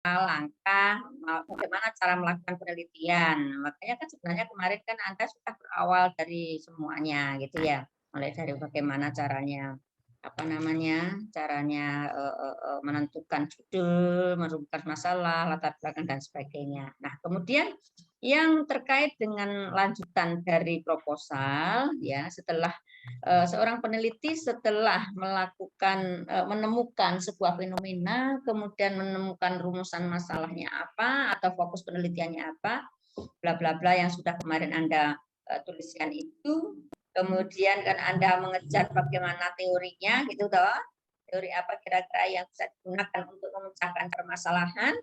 langkah bagaimana cara melakukan penelitian. Makanya kan sebenarnya kemarin kan Anda sudah berawal dari semuanya gitu ya. Mulai dari bagaimana caranya apa namanya caranya menentukan judul, merumuskan masalah, latar belakang dan sebagainya. Nah, kemudian yang terkait dengan lanjutan dari proposal ya setelah seorang peneliti setelah menemukan sebuah fenomena, kemudian menemukan rumusan masalahnya apa atau fokus penelitiannya apa, bla bla bla yang sudah kemarin Anda tuliskan itu. Kemudian kan Anda mengejar bagaimana teorinya gitu toh. Teori apa kira-kira yang bisa digunakan untuk memecahkan permasalahan.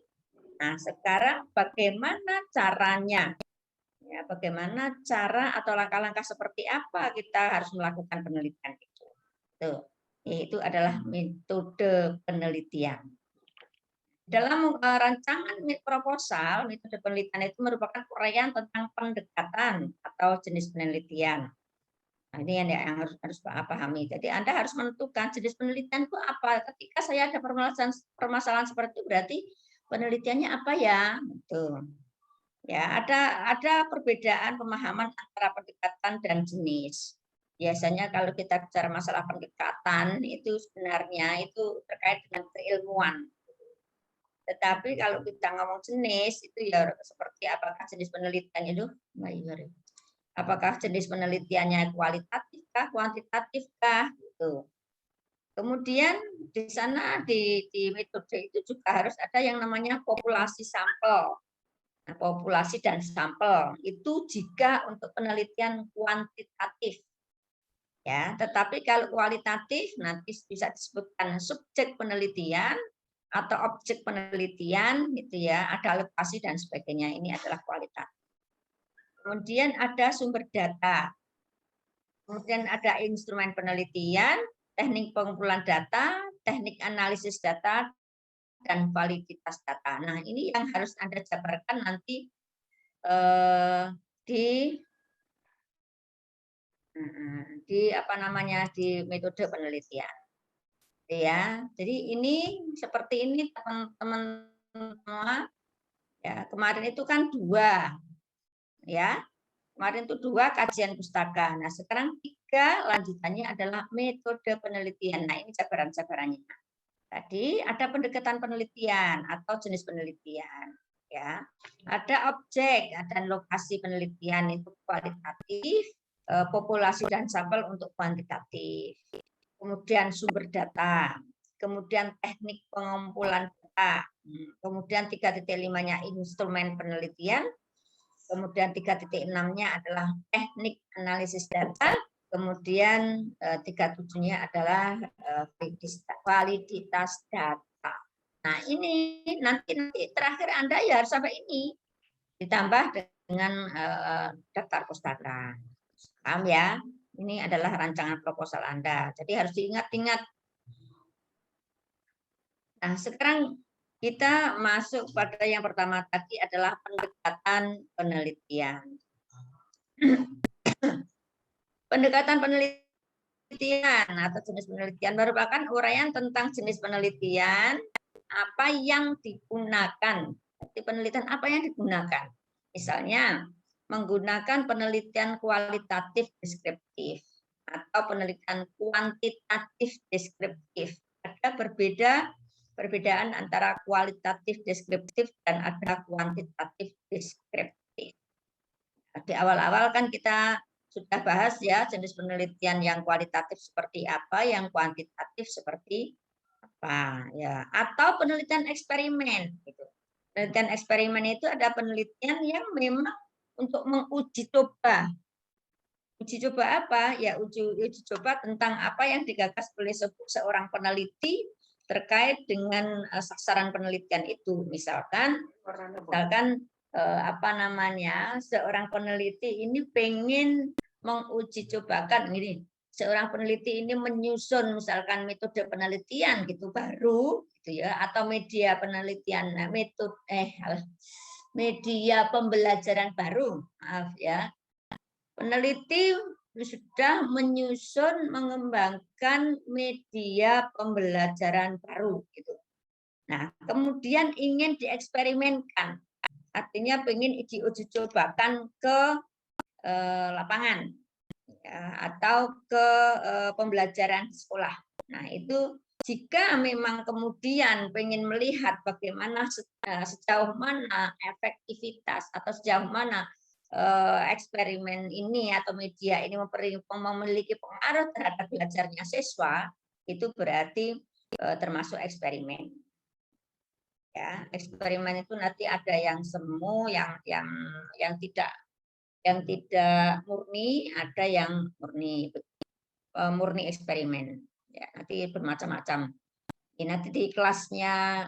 Nah, sekarang bagaimana caranya? Ya, bagaimana cara atau langkah-langkah seperti apa kita harus melakukan penelitian itu. Tuh, itu adalah metode penelitian. Dalam rancangan proposal, metode penelitian itu merupakan uraian tentang pendekatan atau jenis penelitian. Nah, ini yang harus pahami. Jadi Anda harus menentukan jenis penelitian itu apa. Ketika saya ada permasalahan seperti itu, berarti penelitiannya apa ya? Gitu. Ya, ada perbedaan pemahaman antara pendekatan dan jenis. Biasanya kalau kita bicara masalah pendekatan itu sebenarnya itu terkait dengan keilmuan. Tetapi kalau kita ngomong jenis itu ya seperti apakah jenis penelitian itu, apakah jenis penelitiannya kualitatifkah, kuantitatifkah, gitu. Kemudian di sana di metode itu juga harus ada yang namanya populasi sampel. Nah, populasi dan sampel itu jika untuk penelitian kuantitatif ya, tetapi kalau kualitatif nanti bisa disebutkan subjek penelitian atau objek penelitian gitu ya, ada lokasi dan sebagainya. Ini adalah kualitatif. Kemudian ada sumber data. Kemudian ada instrumen penelitian, teknik pengumpulan data, teknik analisis data dan validitas data. Nah, ini yang harus Anda jabarkan nanti di apa namanya di metode penelitian ya. Jadi ini seperti ini teman-teman semua ya. Kemarin itu kan dua ya. Kemarin itu dua kajian pustaka. Nah, sekarang tiga lanjutannya adalah metode penelitian. Nah, ini jabaran-jabarannya. Tadi ada pendekatan penelitian atau jenis penelitian ya. Ada objek dan lokasi penelitian itu kualitatif, populasi dan sampel untuk kuantitatif. Kemudian sumber data, kemudian teknik pengumpulan data, kemudian 3.5-nya instrumen penelitian, kemudian 3.6-nya adalah teknik analisis data, kemudian 37-nya adalah validitas data. Nah, ini nanti terakhir Anda ya harus sampai ini ditambah dengan daftar pustaka. Paham ya? Ini adalah rancangan proposal Anda. Jadi harus diingat-ingat. Nah, sekarang kita masuk pada yang pertama tadi adalah pendekatan penelitian. Pendekatan penelitian atau jenis penelitian merupakan uraian tentang jenis penelitian, apa yang digunakan. Jadi penelitian apa yang digunakan. Misalnya, menggunakan penelitian kualitatif deskriptif atau penelitian kuantitatif deskriptif. Ada perbedaan antara kualitatif deskriptif dan ada kuantitatif deskriptif. Di awal-awal kan kita sudah bahas ya jenis penelitian yang kualitatif seperti apa, yang kuantitatif seperti apa ya, atau penelitian eksperimen gitu. Penelitian eksperimen itu ada penelitian yang memang untuk menguji coba. Uji coba apa? Ya uji coba tentang apa yang digagas oleh seorang peneliti terkait dengan sasaran penelitian itu. Misalkan apa namanya, seorang peneliti ini pengen menguji cobakan ini, seorang peneliti ini menyusun misalkan metode penelitian gitu baru gitu ya, atau media penelitian media pembelajaran baru, maaf ya. Peneliti sudah menyusun mengembangkan media pembelajaran baru gitu. Nah, kemudian ingin dieksperimenkan, artinya ingin diuji cobakan ke lapangan ya, atau ke pembelajaran sekolah. Nah, itu jika memang kemudian ingin melihat bagaimana sejauh mana efektivitas atau sejauh mana eksperimen ini atau media ini memiliki pengaruh terhadap belajarnya siswa, itu berarti termasuk eksperimen. Ya, eksperimen itu nanti ada yang semu, yang tidak murni, ada yang murni eksperimen. Ya, nanti bermacam-macam. Nanti di kelasnya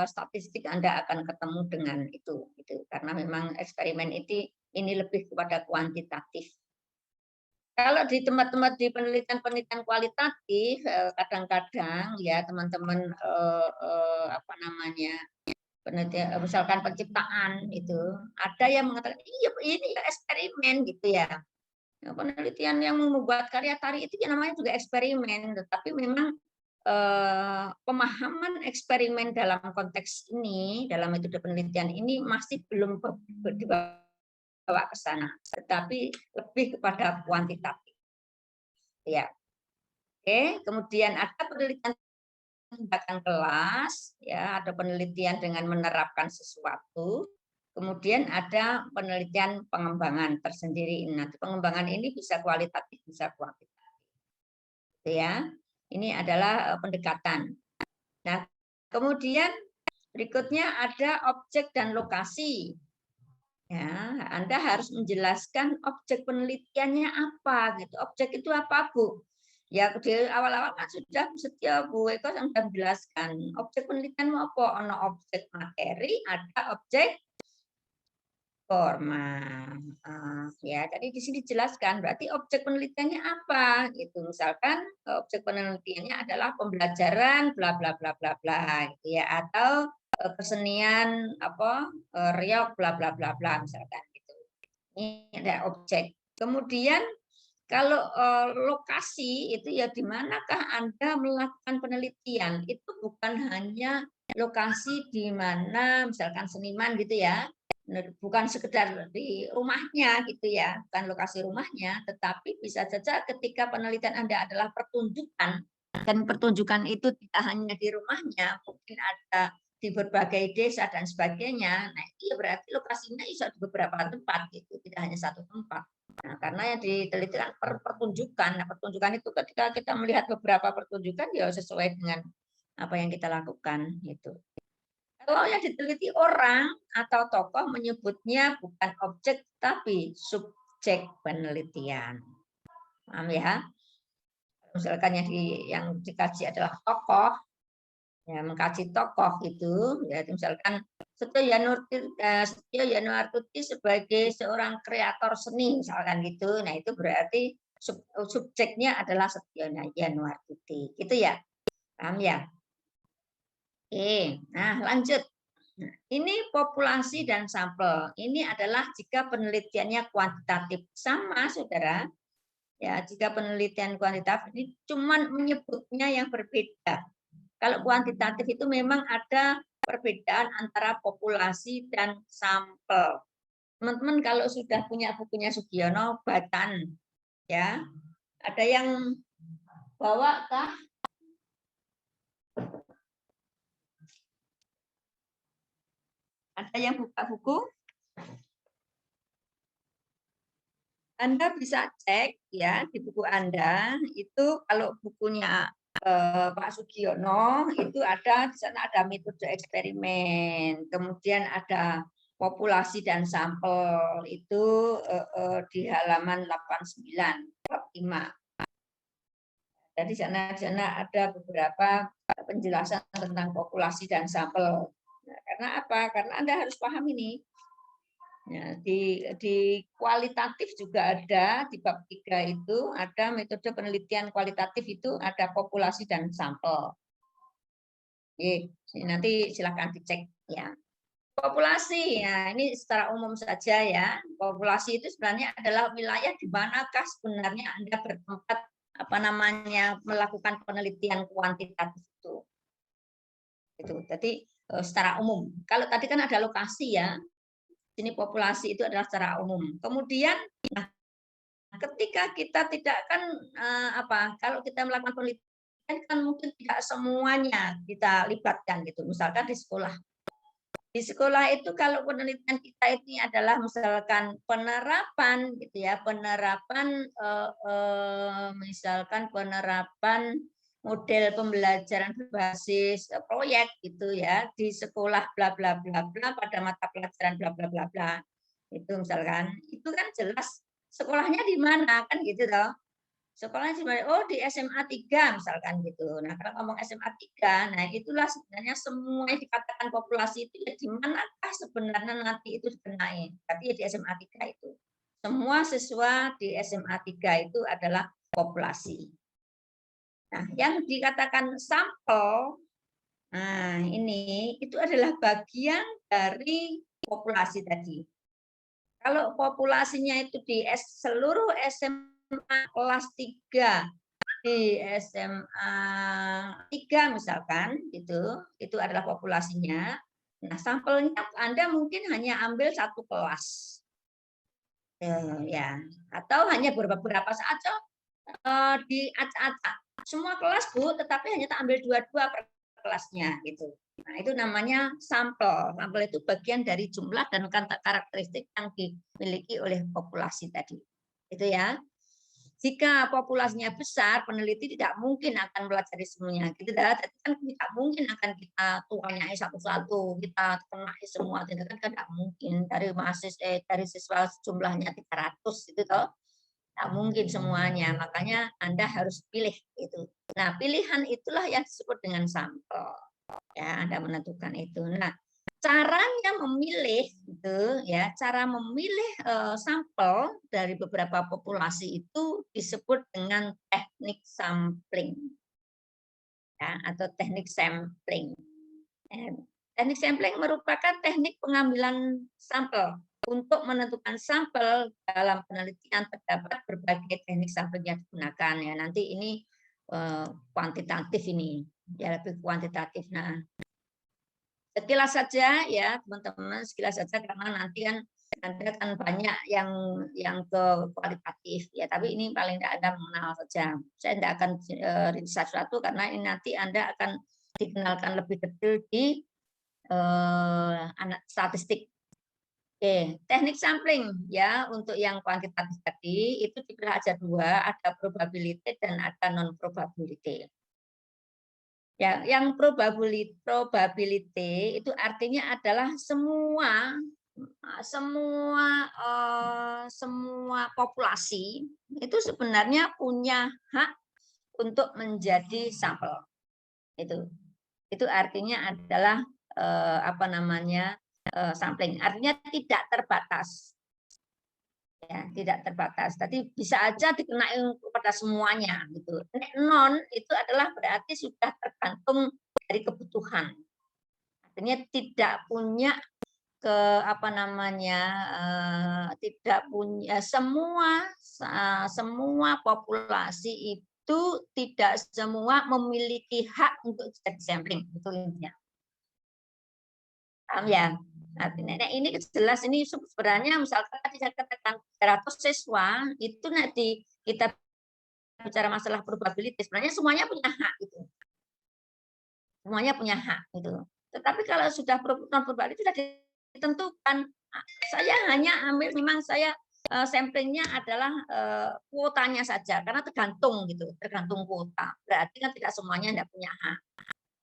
statistik Anda akan ketemu dengan itu, gitu. Karena memang eksperimen ini lebih kepada kuantitatif. Kalau di tempat-tempat di penelitian kualitatif, kadang-kadang ya teman-teman apa namanya penelitian, misalkan penciptaan itu, ada yang mengatakan iya ini eksperimen gitu ya. Penelitian yang membuat karya tari itu ya namanya juga eksperimen, tetapi memang pemahaman eksperimen dalam konteks ini, dalam metode penelitian ini masih belum dibawa ke sana, tetapi lebih kepada kuantitatif. Ya, oke. Kemudian ada penelitian tindakan kelas, ya, ada penelitian dengan menerapkan sesuatu. Kemudian ada penelitian pengembangan tersendiri. Nah, pengembangan ini bisa kualitatif, bisa kuantitatif. Ya, ini adalah pendekatan. Nah, kemudian berikutnya ada objek dan lokasi. Ya, Anda harus menjelaskan objek penelitiannya apa gitu. Objek itu apa, Bu? Ya, di awal-awal kan sudah setiap Bu Eko yang sudah menjelaskan. Objek penelitianmu apa? Ada objek materi, ada objek forma. Ya, jadi di sini dijelaskan berarti objek penelitiannya apa? Itu misalkan objek penelitiannya adalah pembelajaran bla bla bla bla bla gitu ya, atau kesenian apa riok bla bla bla bla misalkan gitu. Ini ada objek. Kemudian kalau lokasi itu ya di manakah Anda melakukan penelitian? Itu bukan hanya lokasi di mana misalkan seniman gitu ya, bukan sekedar di rumahnya gitu ya, bukan lokasi rumahnya, tetapi bisa saja ketika penelitian Anda adalah pertunjukan, dan pertunjukan itu tidak hanya di rumahnya, mungkin ada di berbagai desa dan sebagainya. Nah, itu berarti lokasinya bisa di beberapa tempat gitu, tidak hanya satu tempat. Nah, karena yang diteliti kan pertunjukan. Nah, pertunjukan itu ketika kita melihat beberapa pertunjukan ya sesuai dengan apa yang kita lakukan gitu. Kalau yang diteliti orang atau tokoh menyebutnya bukan objek tapi subjek penelitian. Paham ya? Misalkan yang dikaji adalah tokoh, ya mengkaji tokoh itu, ya misalkan Setio Yanuartuti sebagai seorang kreator seni, misalkan gitu. Nah itu berarti subjeknya adalah Setio Yanuartuti, gitu ya? Paham ya? Oke, nah lanjut. Nah, ini populasi dan sampel. Ini adalah jika penelitiannya kuantitatif. Sama, saudara. Ya, jika penelitian kuantitatif ini cuman menyebutnya yang berbeda. Kalau kuantitatif itu memang ada perbedaan antara populasi dan sampel. Teman-teman kalau sudah punya bukunya Sugiono, bacaan ya. Ada yang bawa kah? Ada yang buka buku? Anda bisa cek ya di buku Anda itu kalau bukunya Pak Sugiono itu ada di sana ada metode eksperimen, kemudian ada populasi dan sampel itu di halaman 89 bab 5. Jadi di sana ada beberapa penjelasan tentang populasi dan sampel. Nah, karena apa? Karena Anda harus paham ini. Ya, di kualitatif juga ada di bab 3 itu ada metode penelitian kualitatif itu ada populasi dan sampel. Oke, nanti silakan dicek ya. Populasi, ya ini secara umum saja ya. Populasi itu sebenarnya adalah wilayah di manakah sebenarnya Anda bertempat apa namanya melakukan penelitian kuantitatif itu. Itu. Jadi secara umum. Kalau tadi kan ada lokasi ya, sini populasi itu adalah secara umum. Kemudian ketika kita tidak kan kalau kita melakukan penelitian kan mungkin tidak semuanya kita libatkan gitu. Misalkan di sekolah. Di sekolah itu kalau penelitian kita ini adalah misalkan penerapan gitu ya, misalkan penerapan model pembelajaran berbasis proyek gitu ya di sekolah bla bla bla bla pada mata pelajaran bla bla bla bla. Itu misalkan, itu kan jelas sekolahnya di mana kan gitu toh. Sekolahnya di SMA 3 misalkan gitu. Nah, kalau ngomong SMA 3, nah itulah sebenarnya semua yang dikatakan populasi itu ya di manakah sebenarnya nanti itu dikenai. Tapi ya di SMA 3 itu. Semua siswa di SMA 3 itu adalah populasi. Nah, yang dikatakan sampel, nah ini itu adalah bagian dari populasi tadi. Kalau populasinya itu di seluruh SMA kelas 3 di SMA 3 misalkan itu adalah populasinya. Nah, sampelnya Anda mungkin hanya ambil satu kelas. Ya, atau hanya beberapa saja diacak-acak. Semua kelas, Bu, tetapi hanya tak ambil dua-dua per kelasnya gitu. Nah, itu namanya sampel. Sampel itu bagian dari jumlah dan karakteristik yang dimiliki oleh populasi tadi. Itu ya. Jika populasinya besar, peneliti tidak mungkin akan mempelajari semuanya. Gitu, jadi kan tidak mungkin akan kita tuanyai satu-satu, kita kenai semua, kan tidak mungkin dari dari siswa jumlahnya 300 itu toh. Tidak mungkin semuanya, makanya Anda harus pilih itu. Nah, pilihan itulah yang disebut dengan sampel. Ya, Anda menentukan itu. Nah, caranya memilih itu ya, cara memilih sampel dari beberapa populasi itu disebut dengan teknik sampling. Ya, atau teknik sampling. Teknik sampling merupakan teknik pengambilan sampel. Untuk menentukan sampel dalam penelitian terdapat berbagai teknik sampling yang digunakan ya. Nanti ini kuantitatif ini, ya lebih kuantitatif. Nah, sekilas saja ya teman-teman, sekilas saja karena nanti kan Anda kan banyak yang ke kualitatif ya, tapi ini paling tidak Anda mengenal saja. Saya tidak akan rinci satu karena ini nanti Anda akan dikenalkan lebih detail di statistik. Oke, teknik sampling ya untuk yang kuantitatif tadi itu dibelah aja dua, ada probability dan ada non probability. Ya, yang probability itu artinya adalah semua populasi itu sebenarnya punya hak untuk menjadi sampel. Itu artinya adalah sampling. Artinya tidak terbatas. Ya, tidak terbatas. Tadi bisa aja dikenai kepada semuanya gitu. Non itu adalah berarti sudah tergantung dari kebutuhan. Artinya tidak punya tidak punya semua populasi itu tidak semua memiliki hak untuk jadi sampling, itu intinya. Paham ya? Artinya ini jelas, ini sebenarnya misalkan tadi saya katakan 300 siswa itu nanti kita bicara masalah probability, sebenarnya semuanya punya hak itu. Semuanya punya hak itu. Tetapi kalau sudah non probability sudah ditentukan, saya hanya ambil, memang saya samplingnya adalah kuotanya saja karena tergantung gitu, tergantung kuota. Berarti kan tidak semuanya tidak punya hak.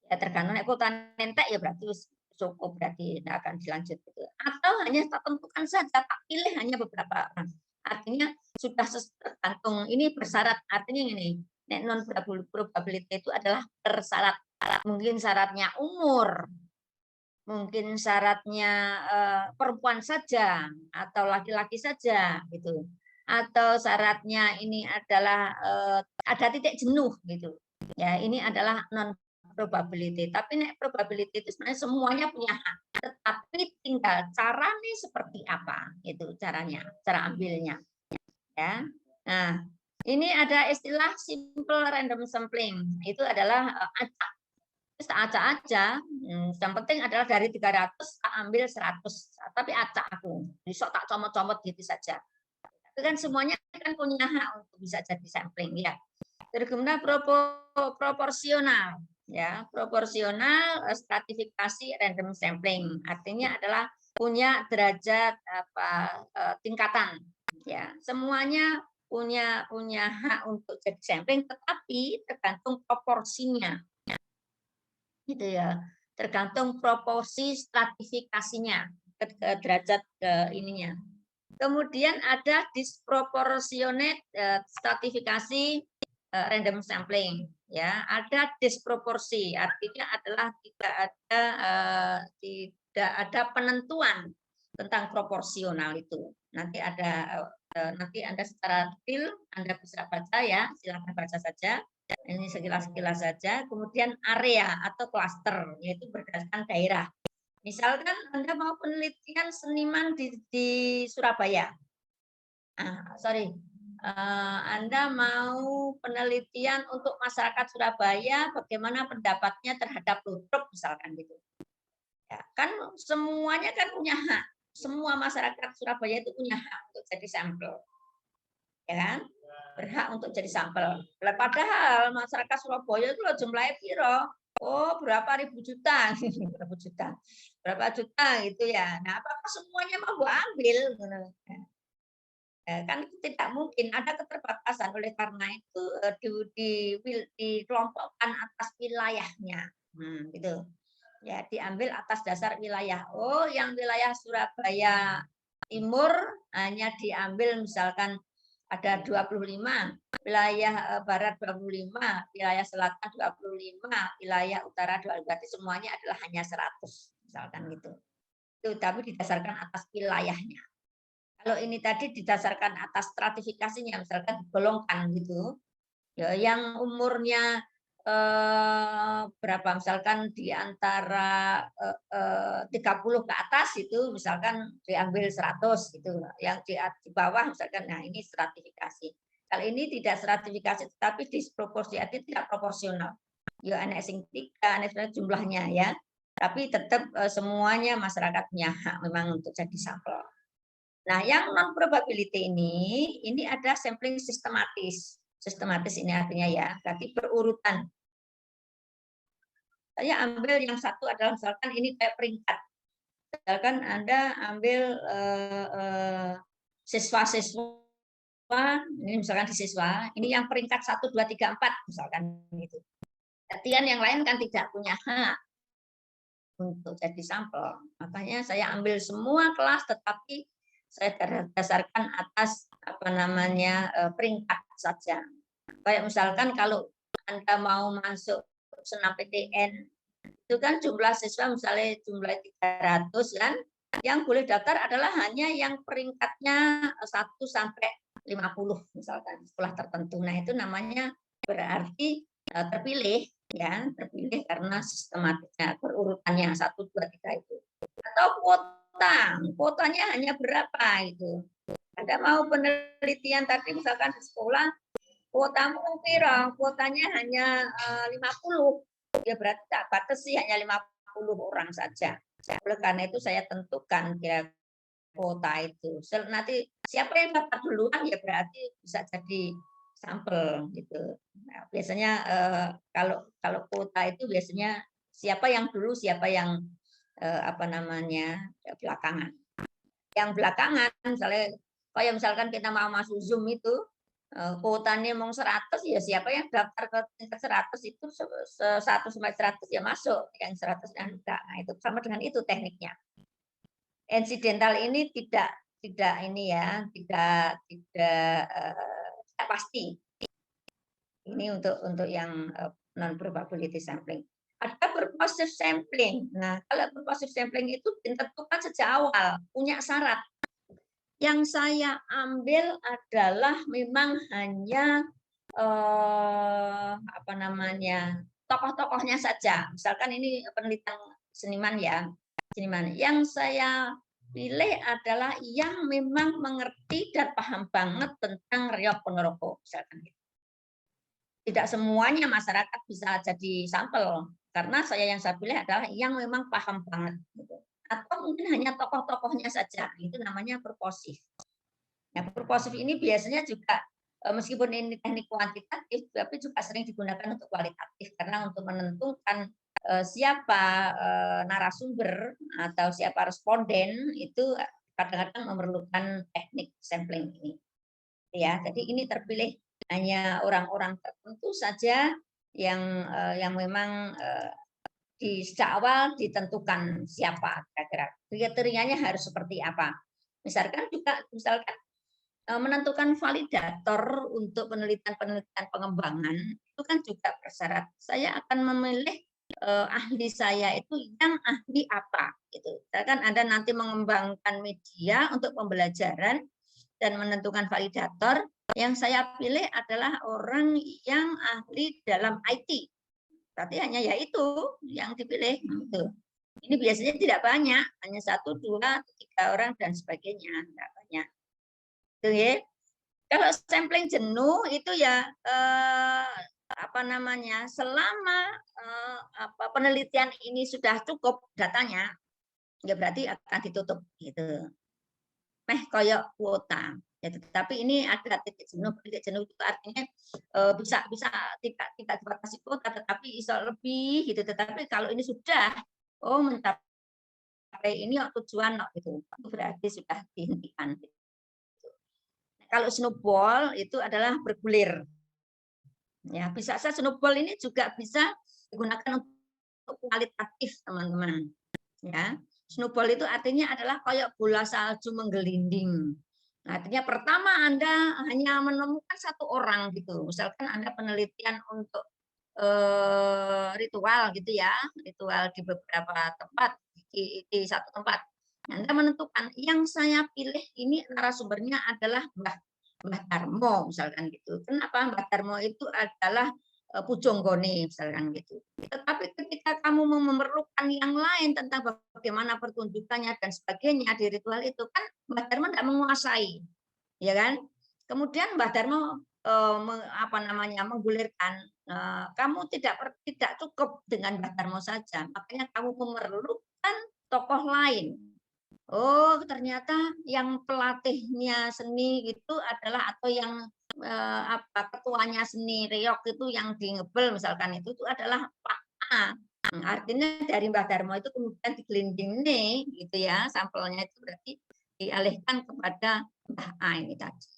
Ya tergantung kuota nentek ya berarti cukup, berarti tidak akan dilanjut gitu. Atau hanya tak tentukan saja, tak pilih hanya beberapa orang. Artinya sudah tergantung, ini bersyarat, artinya ini non probability itu adalah bersyarat. Mungkin syaratnya umur, mungkin syaratnya perempuan saja atau laki-laki saja gitu. Atau syaratnya ini adalah ada titik jenuh gitu. Ya, ini adalah non probability. Tapi nek probability itu sebenarnya semuanya punya hak, tetapi tinggal caranya seperti apa, itu caranya, cara ambilnya. Ya. Nah, ini ada istilah simple random sampling. Itu adalah acak. Tak acak aja. Yang penting adalah dari 300 tak ambil 100, tapi acak aku. Besok tak comot-comot gitu saja. Itu kan semuanya kan punya hak untuk bisa jadi sampling ya. Terus kemudian proporsional ya, proporsional stratifikasi random sampling. Artinya adalah punya derajat tingkatan ya. Semuanya punya hak untuk jadi sampling, tetapi tergantung proporsinya. Gitu ya. Tergantung proporsi stratifikasinya ke derajat ininya. Kemudian ada disproportionate stratifikasi random sampling, ya. Ada disproporsi, artinya adalah tidak ada penentuan tentang proporsional itu. Nanti Anda secara detail Anda bisa baca ya, silakan baca saja. Ini sekilas-sekilas saja. Kemudian area atau klaster, yaitu berdasarkan daerah. Misalkan Anda mau penelitian seniman di Surabaya. Anda mau penelitian untuk masyarakat Surabaya, bagaimana pendapatnya terhadap ludruk, misalkan gitu. Ya, kan semuanya kan punya hak. Semua masyarakat Surabaya itu punya hak untuk jadi sampel. Ya kan? Berhak untuk jadi sampel. Padahal masyarakat Surabaya itu jumlahnya piro? Oh, berapa ribu juta, berapa juta gitu ya. Nah, apakah semuanya mau ambil? Kan itu tidak mungkin, ada keterbatasan. Oleh karena itu dikelompokkan atas wilayahnya, gitu. Ya, diambil atas dasar wilayah. Oh, yang wilayah Surabaya Timur hanya diambil misalkan ada 25, wilayah barat 25, wilayah selatan 25, wilayah utara 25, berarti semuanya adalah hanya 100, misalkan gitu. Itu tapi didasarkan atas wilayahnya. Kalau ini tadi didasarkan atas stratifikasinya, misalkan digolongkan gitu, ya, yang umurnya berapa, misalkan di antara 30 ke atas itu misalkan diambil 100 gitu, yang di bawah misalkan, nah ini stratifikasi. Kalau ini tidak stratifikasi, tetapi disproporsi, artinya tidak proporsional. Ya anak sing 3, anak jumlahnya ya, tapi tetap semuanya masyarakat punya hak memang untuk jadi sampel. Nah, yang non probability ini ada sampling sistematis. Sistematis ini artinya ya, berarti berurutan. Saya ambil yang satu adalah misalkan ini kayak peringkat. Misalkan Anda ambil siswa-siswa, ini misalkan di siswa, ini yang peringkat 1, 2, 3, 4 misalkan gitu. Artian yang lain kan tidak punya hak untuk jadi sampel. Makanya saya ambil semua kelas, tetapi saya berdasarkan atas peringkat saja. Kayak misalkan kalau Anda mau masuk senam PTN, itu kan jumlah siswa misalnya jumlah 300 kan, yang boleh daftar adalah hanya yang peringkatnya 1 sampai 50 misalkan, sekolah tertentu. Nah, itu namanya berarti terpilih ya, terpilih karena sistematiknya, berurutannya 1, 2, 3 itu. Atau kuotanya hanya berapa itu. Anda mau penelitian tadi misalkan di sekolah, kuotamu piro? Kuotanya hanya 50. Ya berarti tak batasi hanya 50 orang saja. Oleh karena itu saya tentukan kira kuota itu. Nanti siapa yang dapat duluan ya berarti bisa jadi sampel gitu. Nah, biasanya kalau kuota itu biasanya siapa yang dulu, siapa yang belakangan. Yang belakangan misalnya kayak misalkan kita mau masuk Zoom itu kuotanya mau 100 ya siapa yang daftar ke tingkat 100 itu 1 sampai 100 ya masuk, yang 100 dan enggak. Nah, itu sama dengan itu tekniknya. Insidental ini tidak ini ya, tidak pasti. Ini untuk yang non probability sampling. Ada purposive sampling. Nah, kalau purposive sampling itu ditentukan sejak awal, punya syarat. Yang saya ambil adalah memang hanya tokoh-tokohnya saja. Misalkan ini penelitian seniman ya, seniman. Yang saya pilih adalah yang memang mengerti dan paham banget tentang reok ponorogo, misalkan gitu. Tidak semuanya masyarakat bisa jadi sampel. karena yang saya pilih adalah yang memang paham banget gitu. Atau mungkin hanya tokoh-tokohnya saja, itu namanya purposif. Nah, purposif ini biasanya juga meskipun ini teknik kuantitatif, tapi juga sering digunakan untuk kualitatif karena untuk menentukan siapa narasumber atau siapa responden itu kadang-kadang memerlukan teknik sampling ini. Ya, jadi ini terpilih hanya orang-orang tertentu saja yang memang di sejak awal ditentukan siapa kira-kira kriterianya harus seperti apa. Misalkan menentukan validator untuk penelitian pengembangan itu kan juga bersyarat saya akan memilih ahli saya itu yang ahli apa gitu. Misalkan Anda nanti mengembangkan media untuk pembelajaran dan menentukan validator, yang saya pilih adalah orang yang ahli dalam IT. Berarti hanya ya itu yang dipilih. Gitu. Ini biasanya tidak banyak, hanya 1, 2, 3 orang dan sebagainya, tidak banyak. Itu ya. Kalau sampling jenuh itu ya apa namanya? Selama penelitian ini sudah cukup datanya, ya berarti akan ditutup gitu. Koyok kuota. Ya, tetapi ini ada titik jenuh itu artinya bisa tidak dibatasi kuota, tetapi bisa lebih gitu. Tetapi kalau ini sudah mencapai ini tujuan gitu, itu berarti sudah dihentikan. Kalau snowball itu adalah bergulir. Ya, bisa saja snowball ini juga bisa digunakan untuk kualitatif, teman-teman. Ya, snowball itu artinya adalah kayak bola salju menggelinding. Nah, artinya pertama Anda hanya menemukan 1 orang gitu. Misalkan Anda penelitian untuk ritual gitu ya, ritual di beberapa tempat di 1 tempat. Anda menentukan yang saya pilih ini narasumbernya adalah Mbah Darmo misalkan gitu. Kenapa? Mbah Darmo itu adalah Pujonggone misalkan gitu. Tetapi ketika kamu memerlukan yang lain tentang bagaimana pertunjukannya dan sebagainya di ritual itu kan Mbah Darmo tidak menguasai, ya kan? Kemudian Mbah Darmo menggulirkan kamu tidak cukup dengan Mbah Darmo saja, makanya kamu memerlukan tokoh lain. Oh, ternyata yang pelatihnya seni itu adalah atau yang ketuanya seni reog itu yang di ngebel misalkan itu adalah Pak A. Artinya dari Mbah Darmo itu kemudian digelinding nih gitu ya, sampelnya itu berarti dialihkan kepada Mbah A ini tadi.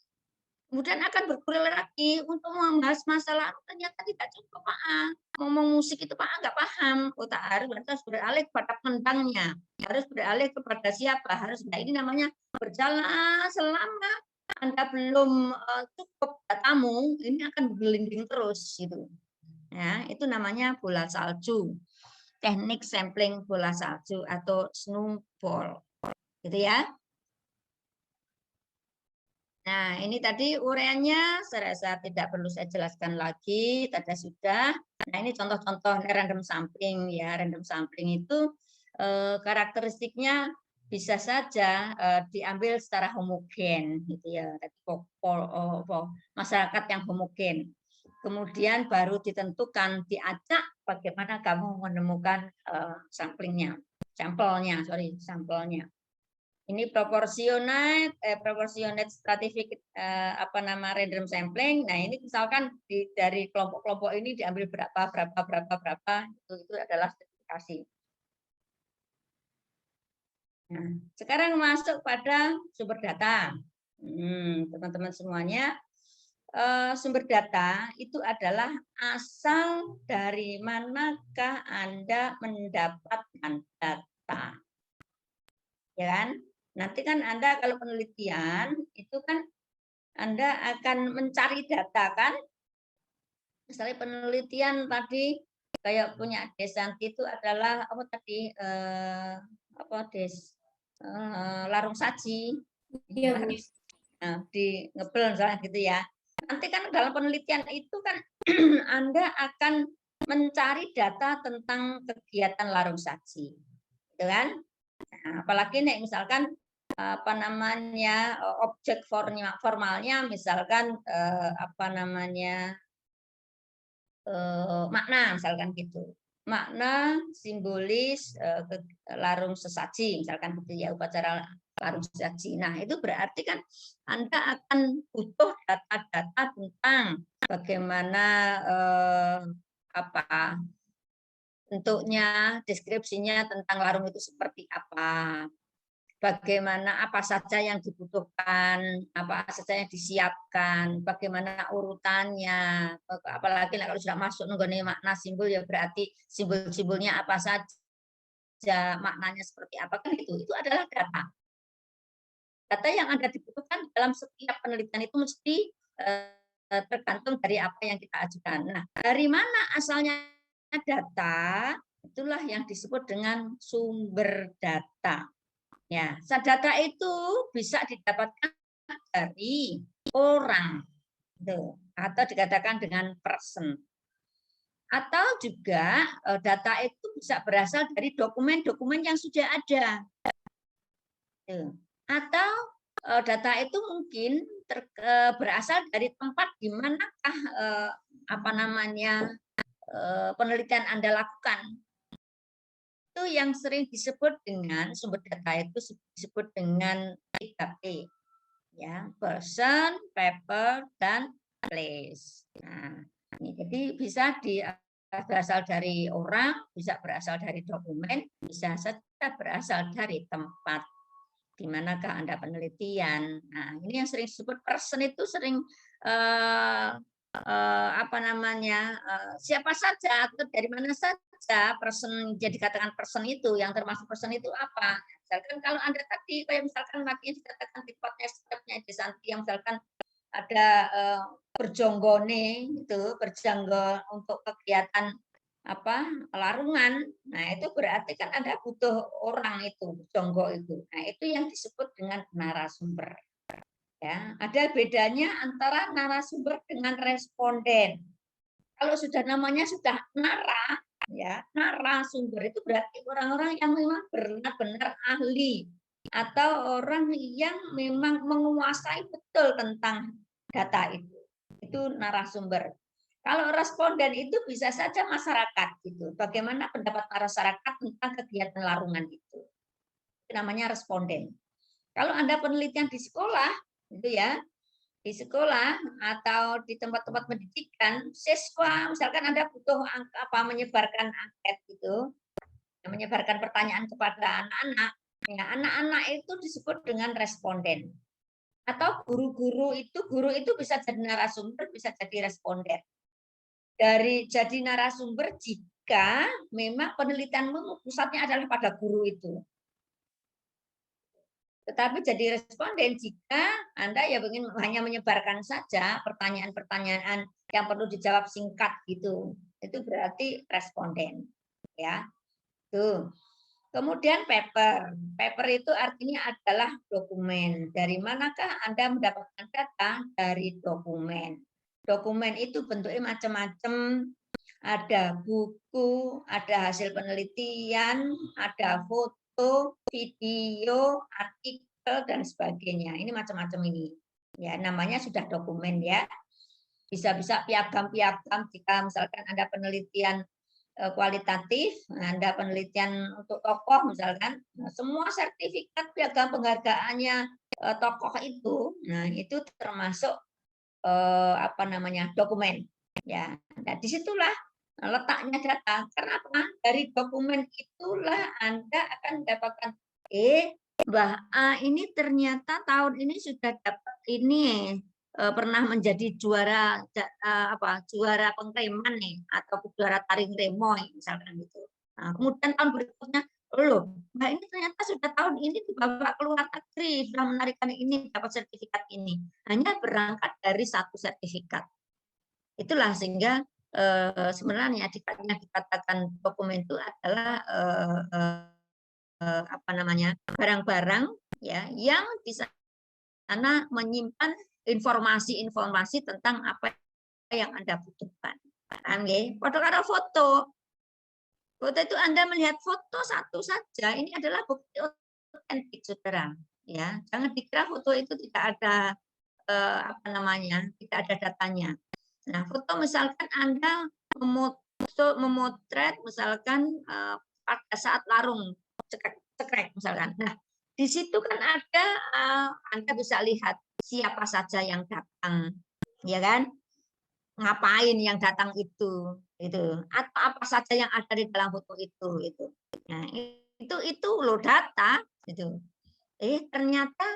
Kemudian akan bergulir lagi untuk membahas masalah ternyata tidak cukup Pak A. Ngomong musik itu Pak A nggak paham. Harus beralih kepada pendangnya. Harus beralih kepada siapa? Ini namanya berjalan selama Anda belum cukup datamu, ini akan bergelinding terus gitu. Ya, itu namanya bola salju. Teknik sampling bola salju atau snowball. Gitu ya. Nah, ini tadi uraiannya saya rasa tidak perlu saya jelaskan lagi, tadi sudah. Nah, ini contoh-contoh random sampling ya. Random sampling itu karakteristiknya bisa saja diambil secara homogen gitu ya. Masyarakat yang homogen. Kemudian baru ditentukan diacak bagaimana kamu menemukan sampelnya. Ini proportionate stratified random sampling. Nah, ini misalkan dari kelompok-kelompok ini diambil berapa itu adalah stratifikasi. Nah, sekarang masuk pada sumber data. Teman-teman semuanya, sumber data itu adalah asal dari manakah Anda mendapatkan data. Ya kan? Nanti kan Anda kalau penelitian itu kan Anda akan mencari data kan? Misalnya penelitian tadi kayak punya Desanti itu adalah apa tadi larung saji. Iya, Bu. Nah, di ngebel misalnya gitu ya. Nanti kan dalam penelitian itu kan Anda akan mencari data tentang kegiatan larung saji. Gitu kan? Nah, apalagi nih misalkan objek formalnya misalkan makna misalkan gitu. makna simbolis larung sesaji, misalkan gitu ya, upacara larung sesaji. Nah, itu berarti kan Anda akan butuh data-data tentang bagaimana apa bentuknya, deskripsinya tentang larung itu seperti apa. Bagaimana apa saja yang dibutuhkan, apa saja yang disiapkan, bagaimana urutannya, apalagi kalau sudah masuk mengenai makna simbol ya berarti simbol-simbolnya apa saja, maknanya seperti apa kan itu adalah data. Data yang Anda dibutuhkan dalam setiap penelitian itu mesti tergantung dari apa yang kita ajukan. Nah, dari mana asalnya data? Itulah yang disebut dengan sumber data. Ya, data itu bisa didapatkan dari orang, atau dikatakan dengan person. Atau juga data itu bisa berasal dari dokumen-dokumen yang sudah ada. Atau data itu mungkin berasal dari tempat di manakah apa namanya penelitian Anda lakukan. Itu yang sering disebut dengan sumber data itu disebut dengan 3P, ya, person, paper, dan place. Nah, ini jadi bisa berasal dari orang, bisa berasal dari dokumen, bisa saja berasal dari tempat di manakah Anda penelitian. Nah, ini yang sering disebut person itu sering apa namanya siapa saja atau dari mana saja person jadi katakan person itu yang termasuk person itu apa. Misalkan kalau Anda tadi kayak misalkan tadi dikatakan di stepnya Desanti yang misalkan ada berjonggone itu berjanggo untuk kegiatan apa larungan. Nah, itu berarti kan Anda butuh orang itu, jonggo itu. Nah, itu yang disebut dengan narasumber. Ya, ada bedanya antara narasumber dengan responden. Kalau sudah namanya sudah ya, narasumber itu berarti orang-orang yang memang benar-benar ahli atau orang yang memang menguasai betul tentang data itu. Itu narasumber. Kalau responden itu bisa saja masyarakat gitu. Bagaimana pendapat masyarakat tentang kegiatan larungan itu. Itu namanya responden. Kalau Anda penelitian di sekolah, itu ya, di sekolah atau di tempat-tempat pendidikan, siswa misalkan Anda butuh apa menyebarkan angket gitu, menyebarkan pertanyaan kepada anak-anak, ya anak-anak itu disebut dengan responden. Atau guru itu bisa jadi narasumber, bisa jadi responden. Dari jadi narasumber jika memang penelitianmu pusatnya adalah pada guru itu. Tetapi jadi responden jika Anda ya ingin hanya menyebarkan saja pertanyaan-pertanyaan yang perlu dijawab singkat gitu. Itu berarti responden. Ya. Tuh. Kemudian paper. Paper itu artinya adalah dokumen. Dari manakah Anda mendapatkan data? Dari dokumen. Dokumen itu bentuknya macam-macam. Ada buku, ada hasil penelitian, ada foto, video, artikel, dan sebagainya. Ini macam-macam ini. Ya, namanya sudah dokumen ya. Bisa-bisa piagam-piagam jika misalkan ada penelitian kualitatif, Anda penelitian untuk tokoh misalkan, semua sertifikat piagam penghargaannya tokoh itu, nah itu termasuk apa namanya dokumen, ya. Nah disitulah letaknya data. Kenapa? Dari dokumen itulah Anda akan mendapatkan Mbah A ini ternyata tahun ini sudah dapat ini pernah menjadi juara juara pengreman nih atau juara taring remoy misalkan gitu. Nah, kemudian tahun berikutnya loh, Mbak ini ternyata sudah tahun ini dibawa keluar negeri sudah menarikan ini dapat sertifikat ini. Hanya berangkat dari satu sertifikat. Itulah sehingga sebenarnya dikatakan dokumen itu adalah apa namanya barang-barang ya yang di sana menyimpan informasi-informasi tentang apa yang Anda butuhkan. Paham nggih? Padha karo foto. Foto itu Anda melihat foto satu saja ini adalah bukti otentik, Saudara. Ya, jangan dikira foto itu tidak ada apa namanya, tidak ada datanya. Nah, foto misalkan Anda untuk memotret misalkan pada saat larung cekrek misalkan. Nah, di situ kan ada Anda bisa lihat siapa saja yang datang, ya kan? Ngapain yang datang itu, atau apa saja yang ada di dalam foto itu. Nah, itu loh data, gitu. Ternyata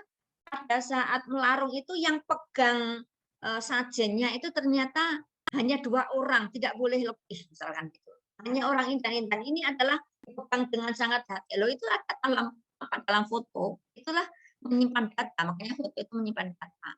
pada saat melarung itu yang pegang sajennya itu ternyata hanya 2 orang, tidak boleh lebih misalkan gitu. Hanya orang intan-intan ini adalah dipegang dengan sangat hati. Loh itu ada dalam foto, itulah menyimpan data, makanya foto itu menyimpan data.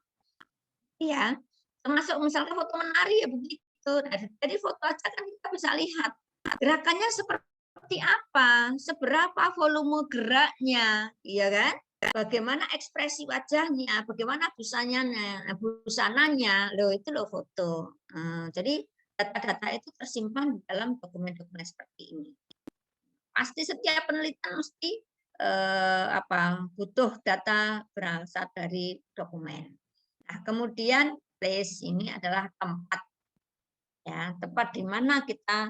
Iya, termasuk misalkan foto menari ya begitu. Nah, dari foto aja kan kita bisa lihat gerakannya seperti apa, seberapa volume geraknya, iya kan? Bagaimana ekspresi wajahnya, bagaimana busananya, loh itu loh foto. Jadi data-data itu tersimpan di dalam dokumen-dokumen seperti ini. Pasti setiap penelitian mesti butuh data berasal dari dokumen. Nah, kemudian place ini adalah tempat, ya tempat di mana kita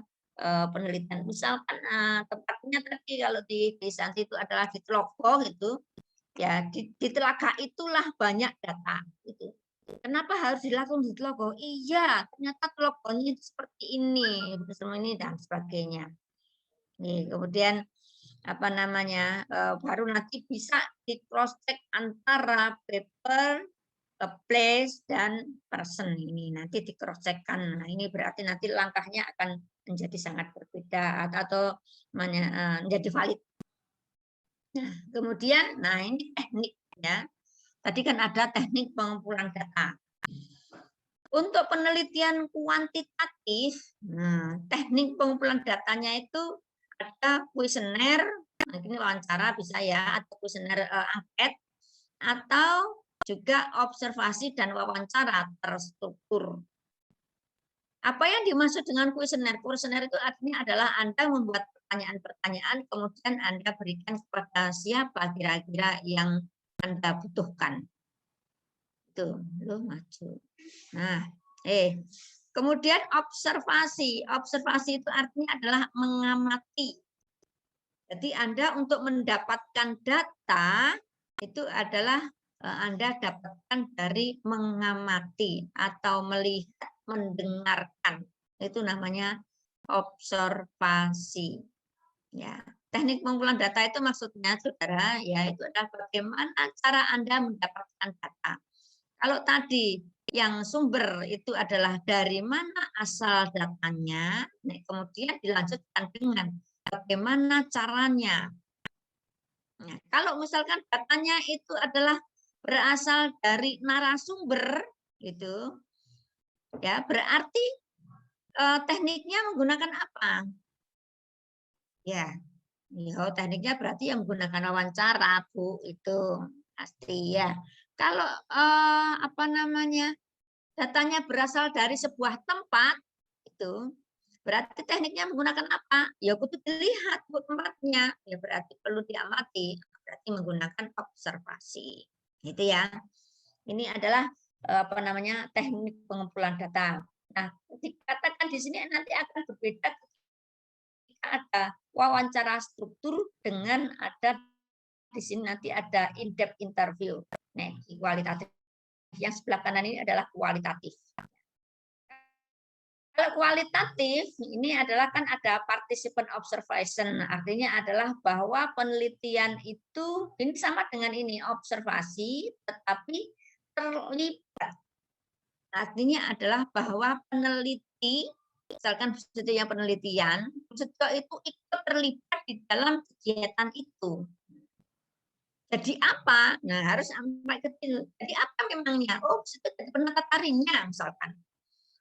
penelitian. Misalkan tempatnya tadi kalau di Santi itu adalah di Tlogo gitu, ya di telaga itulah banyak data itu. Kenapa harus dilakukan di Tlogo? Iya, ternyata Tlogonya seperti ini, dan sebagainya. Nih, kemudian baru nanti bisa di cross check antara paper, place dan person ini nanti di cross check-kan. Nah, ini berarti nanti langkahnya akan menjadi sangat berbeda atau menjadi valid. Nah, kemudian ini teknik ya. Tadi kan ada teknik pengumpulan data. Untuk penelitian kuantitatif, teknik pengumpulan datanya itu ada kuesioner, ini wawancara bisa ya, atau kuesioner angket, atau juga observasi dan wawancara terstruktur. Apa yang dimaksud dengan kuesioner? Kuesioner itu artinya adalah Anda membuat pertanyaan-pertanyaan, kemudian Anda berikan kepada siapa kira-kira yang Anda butuhkan. Itu, lo maju. Nah, kemudian observasi. Observasi itu artinya adalah mengamati. Jadi Anda untuk mendapatkan data itu adalah Anda dapatkan dari mengamati atau melihat, mendengarkan. Itu namanya observasi. Ya, teknik pengumpulan data itu maksudnya, saudara, ya itu adalah bagaimana cara Anda mendapatkan data. Kalau tadi yang sumber itu adalah dari mana asal datanya, kemudian dilanjutkan dengan bagaimana caranya. Nah, kalau misalkan datanya itu adalah berasal dari narasumber, gitu, ya berarti tekniknya menggunakan apa? Ya, tekniknya berarti yang menggunakan wawancara, Bu, itu pasti ya. Kalau datanya berasal dari sebuah tempat itu berarti tekniknya menggunakan apa? Ya kudu dilihat Bu tempatnya. Ya berarti perlu diamati, berarti menggunakan observasi. Gitu ya. Ini adalah teknik pengumpulan data. Nah, dikatakan di sini nanti akan berbeda ketika ada wawancara struktur dengan ada di sini nanti ada in-depth interview. Nah, kualitatif. Yang sebelah kanan ini adalah kualitatif. Kalau kualitatif, ini adalah kan ada participant observation, artinya adalah bahwa penelitian itu ini sama dengan ini, observasi, tetapi terlibat. Artinya adalah bahwa peneliti, misalkan yang penelitian, itu ikut terlibat di dalam kegiatan itu. Jadi apa? Nah, harus sampai kecil. Jadi apa memangnya? Oh, itu jadi penata tarinya misalkan.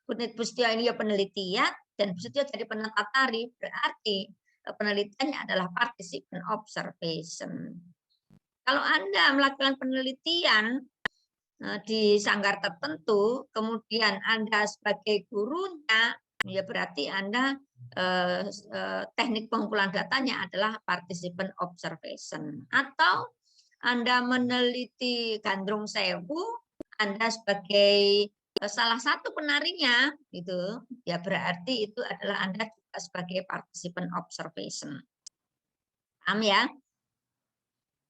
Bustia ini ya penelitian dan Bustia jadi penata tari, berarti penelitiannya adalah participant observation. Kalau Anda melakukan penelitian di sanggar tertentu, kemudian Anda sebagai gurunya, ya berarti Anda teknik pengumpulan datanya adalah participant observation. Atau Anda meneliti Gandrung Sewu, Anda sebagai salah satu penarinya itu ya berarti itu adalah Anda juga sebagai participant observation. Paham ya?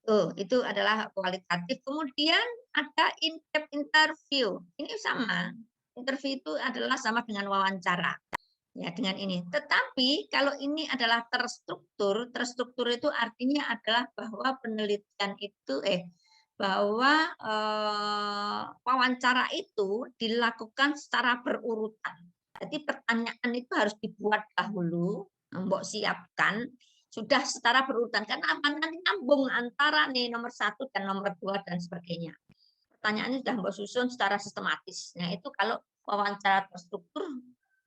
Tuh, itu adalah kualitatif. Kemudian ada in-depth interview. Ini sama. Interview itu adalah sama dengan wawancara. Ya, dengan ini. Tetapi kalau ini adalah terstruktur, terstruktur itu artinya adalah bahwa penelitian itu bahwa wawancara itu dilakukan secara berurutan. Jadi pertanyaan itu harus dibuat dahulu, mbok siapkan sudah secara berurutan karena nanti nyambung antara nih nomor 1 dan nomor 2 dan sebagainya. Pertanyaannya sudah mbok susun secara sistematis. Nah, itu kalau wawancara terstruktur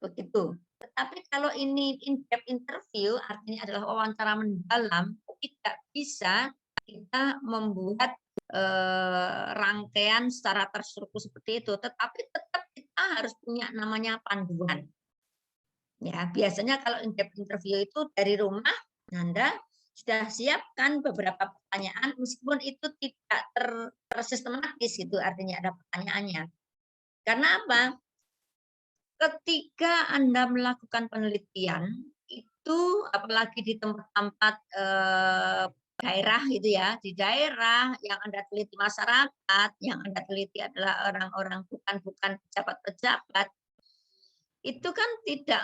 begitu. Tetapi kalau ini in-depth interview artinya adalah wawancara mendalam, tidak bisa kita membuat rangkaian secara terstruktur seperti itu, tetapi tetap kita harus punya namanya panduan. Ya, biasanya kalau in-depth interview itu dari rumah Anda sudah siapkan beberapa pertanyaan meskipun itu tidak tersistematis gitu artinya ada pertanyaannya. Karena apa? Ketika Anda melakukan penelitian itu apalagi di tempat-tempat daerah gitu ya, di daerah yang Anda teliti masyarakat, yang Anda teliti adalah orang-orang bukan pejabat-pejabat, itu kan tidak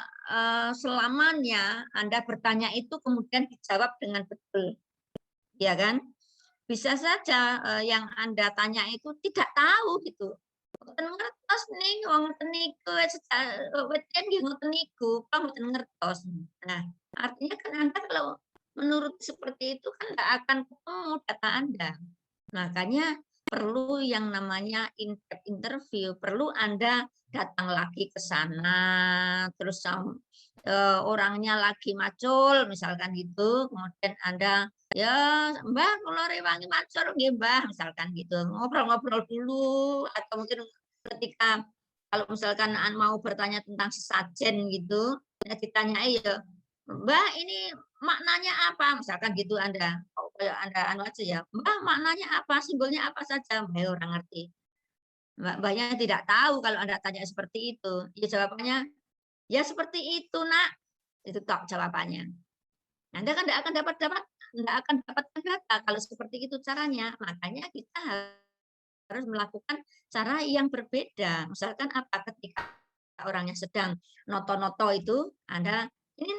selamanya Anda bertanya itu kemudian dijawab dengan betul, ya kan? Bisa saja yang Anda tanya itu tidak tahu gitu. Mboten ngertos nih wong ngoten niku weten nggih ngoten niku, kok mboten ngertos. Nah, artinya kan Anda kalau menurut seperti itu kan nggak akan ketemu data Anda. Makanya perlu yang namanya in-depth interview, perlu Anda datang lagi ke sana, terus orangnya lagi macul misalkan gitu, kemudian Anda, "Ya, Mbah kula rewangi macul nggih, Mbah," misalkan gitu. Ngobrol-ngobrol dulu atau mungkin ketika kalau misalkan mau bertanya tentang sesajen gitu, ya ditanyai ya, "Mbah ini maknanya apa?" Misalkan gitu Anda. Oh, kayak Anda anu aja ya, "Mbah maknanya apa? Simbolnya apa saja?" Mbah orang ngerti. Mbahnya tidak tahu kalau Anda tanya seperti itu. Ya jawabannya, "Ya seperti itu, Nak." Itu tok jawabannya. Anda kan nggak akan dapatkan data kalau seperti itu caranya. Makanya kita harus melakukan cara yang berbeda. Misalkan apa, ketika orangnya sedang noto-noto itu, Anda, "Ini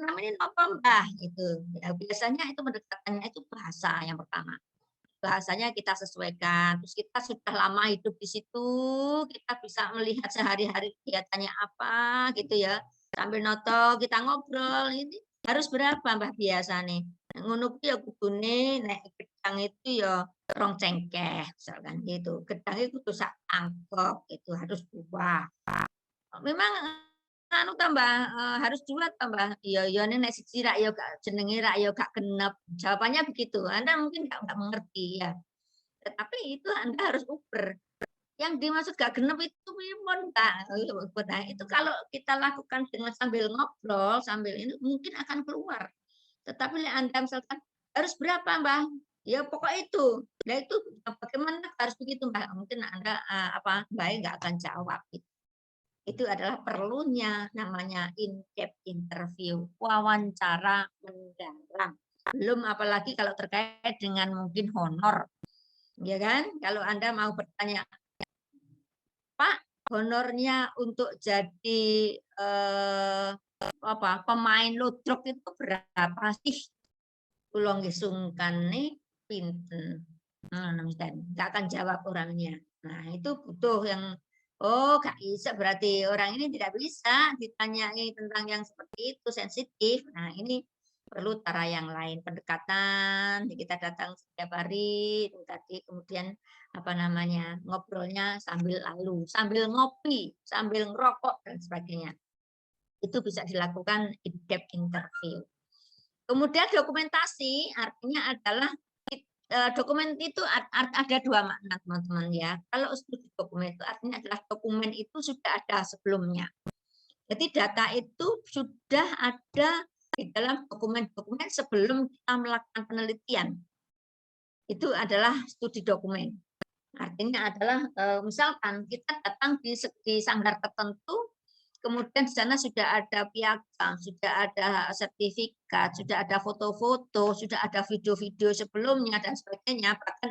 namanya napa, Mbah?" Gitu. Ya, biasanya itu pendekatannya itu bahasa yang pertama. Bahasanya kita sesuaikan, terus kita sudah lama hidup di situ, kita bisa melihat sehari-hari kegiatannya apa gitu ya, sambil noto kita ngobrol, "Ini harus berapa Mbah biasa nih?" Ngono kuwi ya kudune nek gedang itu ya 2 cengkeh, misalkan gitu. Gedangnya kudu sak mangkok, itu harus 2. Memang anu ta Mbah, harus 2 ta Mbah? Iya iya nek siji rak ya gak jenenge rak ya gak genep. Jawabannya begitu. Anda mungkin nggak mengerti ya. Tetapi itu Anda harus uber. Yang dimaksud gak genep itu pripun, Mbak? Nah, itu kalau kita lakukan dengan sambil ngobrol, sambil ini mungkin akan keluar. Tetapi Anda misalkan, "Harus berapa, Mbah?" Ya pokok itu. Nah itu bagaimana harus begitu, Mbak? Mungkin Anda, Mbaknya nggak akan jawab gitu. Itu adalah perlunya namanya in-depth interview, wawancara mendalam. Belum apalagi kalau terkait dengan mungkin honor, ya kan? Kalau Anda mau bertanya, "Pak, honornya untuk jadi pemain ludruk itu berapa sih?" Kula nggih sungkane pinten. Ngono nggak akan jawab orangnya. Nah, itu butuh yang, oh nggak bisa berarti orang ini tidak bisa ditanyai tentang yang seperti itu, sensitif. Nah, ini perlu cara yang lain, pendekatan, kita datang setiap hari, itu tadi, kemudian apa namanya, ngobrolnya sambil lalu, sambil ngopi, sambil ngerokok dan sebagainya. Itu bisa dilakukan in-depth interview. Kemudian dokumentasi artinya adalah dokumen itu ada 2 makna teman-teman ya. Kalau studi dokumen itu artinya adalah dokumen itu sudah ada sebelumnya. Jadi data itu sudah ada di dalam dokumen-dokumen sebelum kita melakukan penelitian. Itu adalah studi dokumen. Artinya adalah misalkan kita datang di sanggar tertentu, kemudian di sana sudah ada piagam, sudah ada sertifikat, sudah ada foto-foto, sudah ada video-video sebelumnya dan sebagainya, bahkan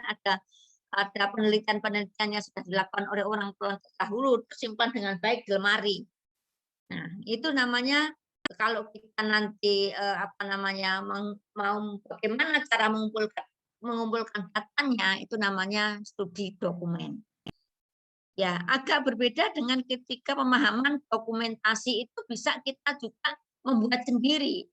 ada penelitian-penelitian yang sudah dilakukan oleh orang tua terdahulu tersimpan dengan baik di lemari. Nah, itu namanya kalau kita nanti apa namanya mau bagaimana cara mengumpulkan datanya itu namanya studi dokumen. Ya, agak berbeda dengan ketika pemahaman dokumentasi itu bisa kita juga membuat sendiri.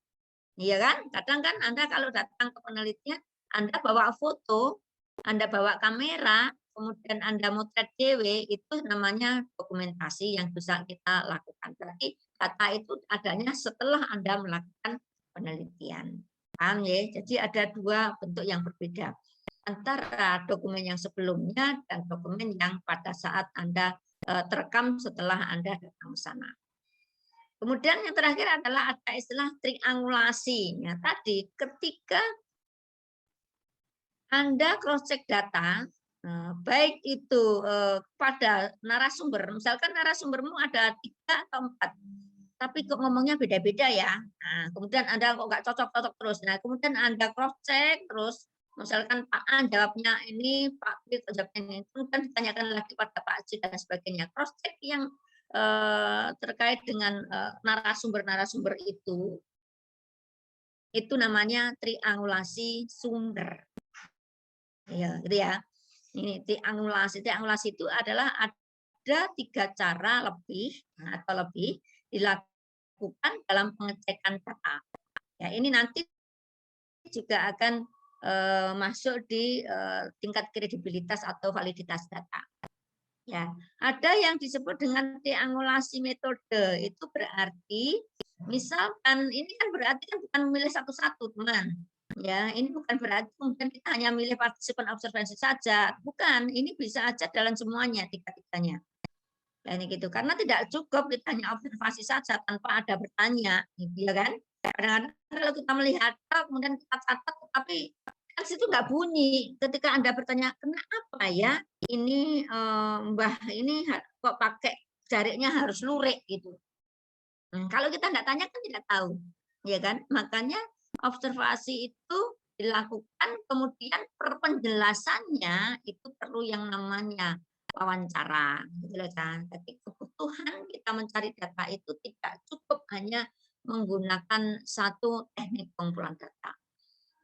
Iya kan? Kadang kan Anda kalau datang ke penelitian, Anda bawa foto, Anda bawa kamera, kemudian Anda motret dewe, itu namanya dokumentasi yang bisa kita lakukan. Berarti data itu adanya setelah Anda melakukan penelitian. Paham ya? Jadi ada dua bentuk yang berbeda antara dokumen yang sebelumnya dan dokumen yang pada saat Anda terekam setelah Anda datang ke sana. Kemudian yang terakhir adalah ada istilah triangulasi. Ya, tadi ketika Anda cross check data, baik itu pada narasumber, misalkan narasumbermu ada 3 atau 4, tapi kok ngomongnya beda-beda ya. Nah, kemudian Anda kok nggak cocok-cocok terus. Nah, kemudian Anda cross check terus, misalkan Pak A jawabnya ini, Pak B jawabnya ini, kemudian ditanyakan lagi pada Pak C dan sebagainya. Cross check yang terkait dengan narasumber-narasumber itu namanya triangulasi sumber. Ya, gitu ya. Ini triangulasi. Triangulasi itu adalah ada 3 cara lebih atau lebih dilakukan dalam pengecekan data. Ya, ini nanti juga akan masuk di tingkat kredibilitas atau validitas data. Ya, ada yang disebut dengan triangulasi metode. Itu berarti misalkan ini kan berarti kan bukan memilih satu-satu, teman. Ya, ini bukan berarti kemudian kita hanya milih partisipan observasi saja. Bukan, ini bisa aja dalam semuanya tiga-tiganya. Ya, ini gitu. Karena tidak cukup kita hanya observasi saja tanpa ada bertanya, gitu ya kan? Kadang-kadang kalau kita melihat kemudian kita catat tapi kan situ nggak bunyi. Ketika Anda bertanya, kenapa ya ini Mbah ini kok pakai jaringnya harus lurik gitu. Kalau kita nggak tanya kan tidak tahu, ya kan? Makanya observasi itu dilakukan, kemudian penjelasannya itu perlu yang namanya wawancara, gitu loh kan. Tapi kebutuhan kita mencari data itu tidak cukup hanya menggunakan satu teknik pengumpulan data.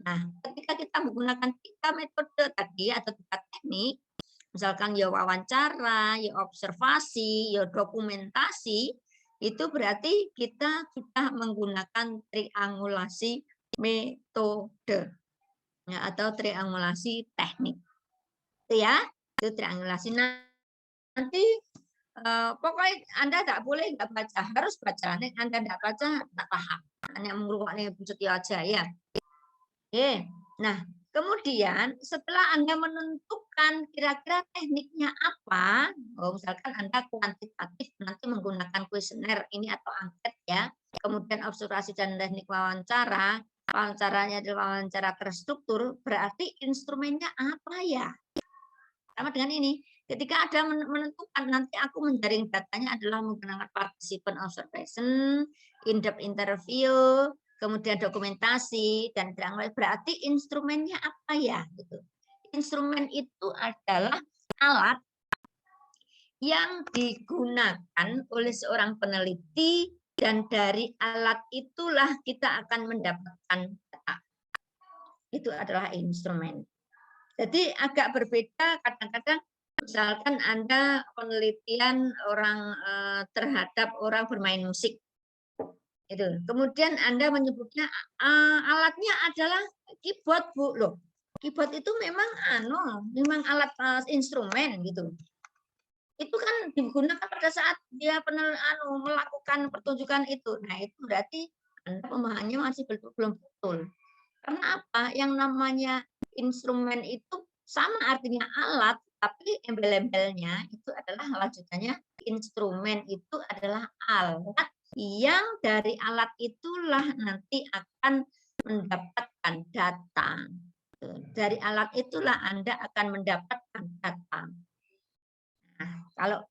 Nah, ketika kita menggunakan 3 metode tadi atau 3 teknik, misalkan ya wawancara, ya observasi, ya dokumentasi, itu berarti kita sudah menggunakan triangulasi metode ya, atau triangulasi teknik. Itu ya, itu triangulasi. Nanti pokoknya Anda nggak boleh nggak baca, harus baca. Nih Anda nggak baca, nggak paham. Hanya mengurukannya setia aja ya. Oke, nah kemudian setelah Anda menentukan kira-kira tekniknya apa, misalkan Anda kuantitatif nanti menggunakan kuesioner ini atau angket ya, kemudian observasi dan teknik wawancara, wawancaranya adalah wawancara terstruktur, berarti instrumennya apa ya? Sama dengan ini, ketika ada menentukan nanti aku menjaring datanya adalah menggunakan participant observation, in-depth interview, kemudian dokumentasi dan triangulasi, berarti instrumennya apa ya gitu. Instrumen itu adalah alat yang digunakan oleh seorang peneliti dan dari alat itulah kita akan mendapatkan data. Itu adalah instrumen. Jadi agak berbeda kadang-kadang misalkan Anda penelitian orang terhadap orang bermain musik. Itu. Kemudian Anda menyebutnya alatnya adalah keyboard, Bu. Loh, keyboard itu memang memang alat instrumen gitu. Itu kan digunakan pada saat dia melakukan pertunjukan itu. Nah, itu berarti Anda pemahamannya masih belum betul. Karena apa? Yang namanya instrumen itu sama artinya alat, tapi embel-embelnya itu adalah lanjutannya instrumen itu adalah alat yang dari alat itulah nanti akan mendapatkan data. Dari alat itulah Anda akan mendapatkan data. Kalau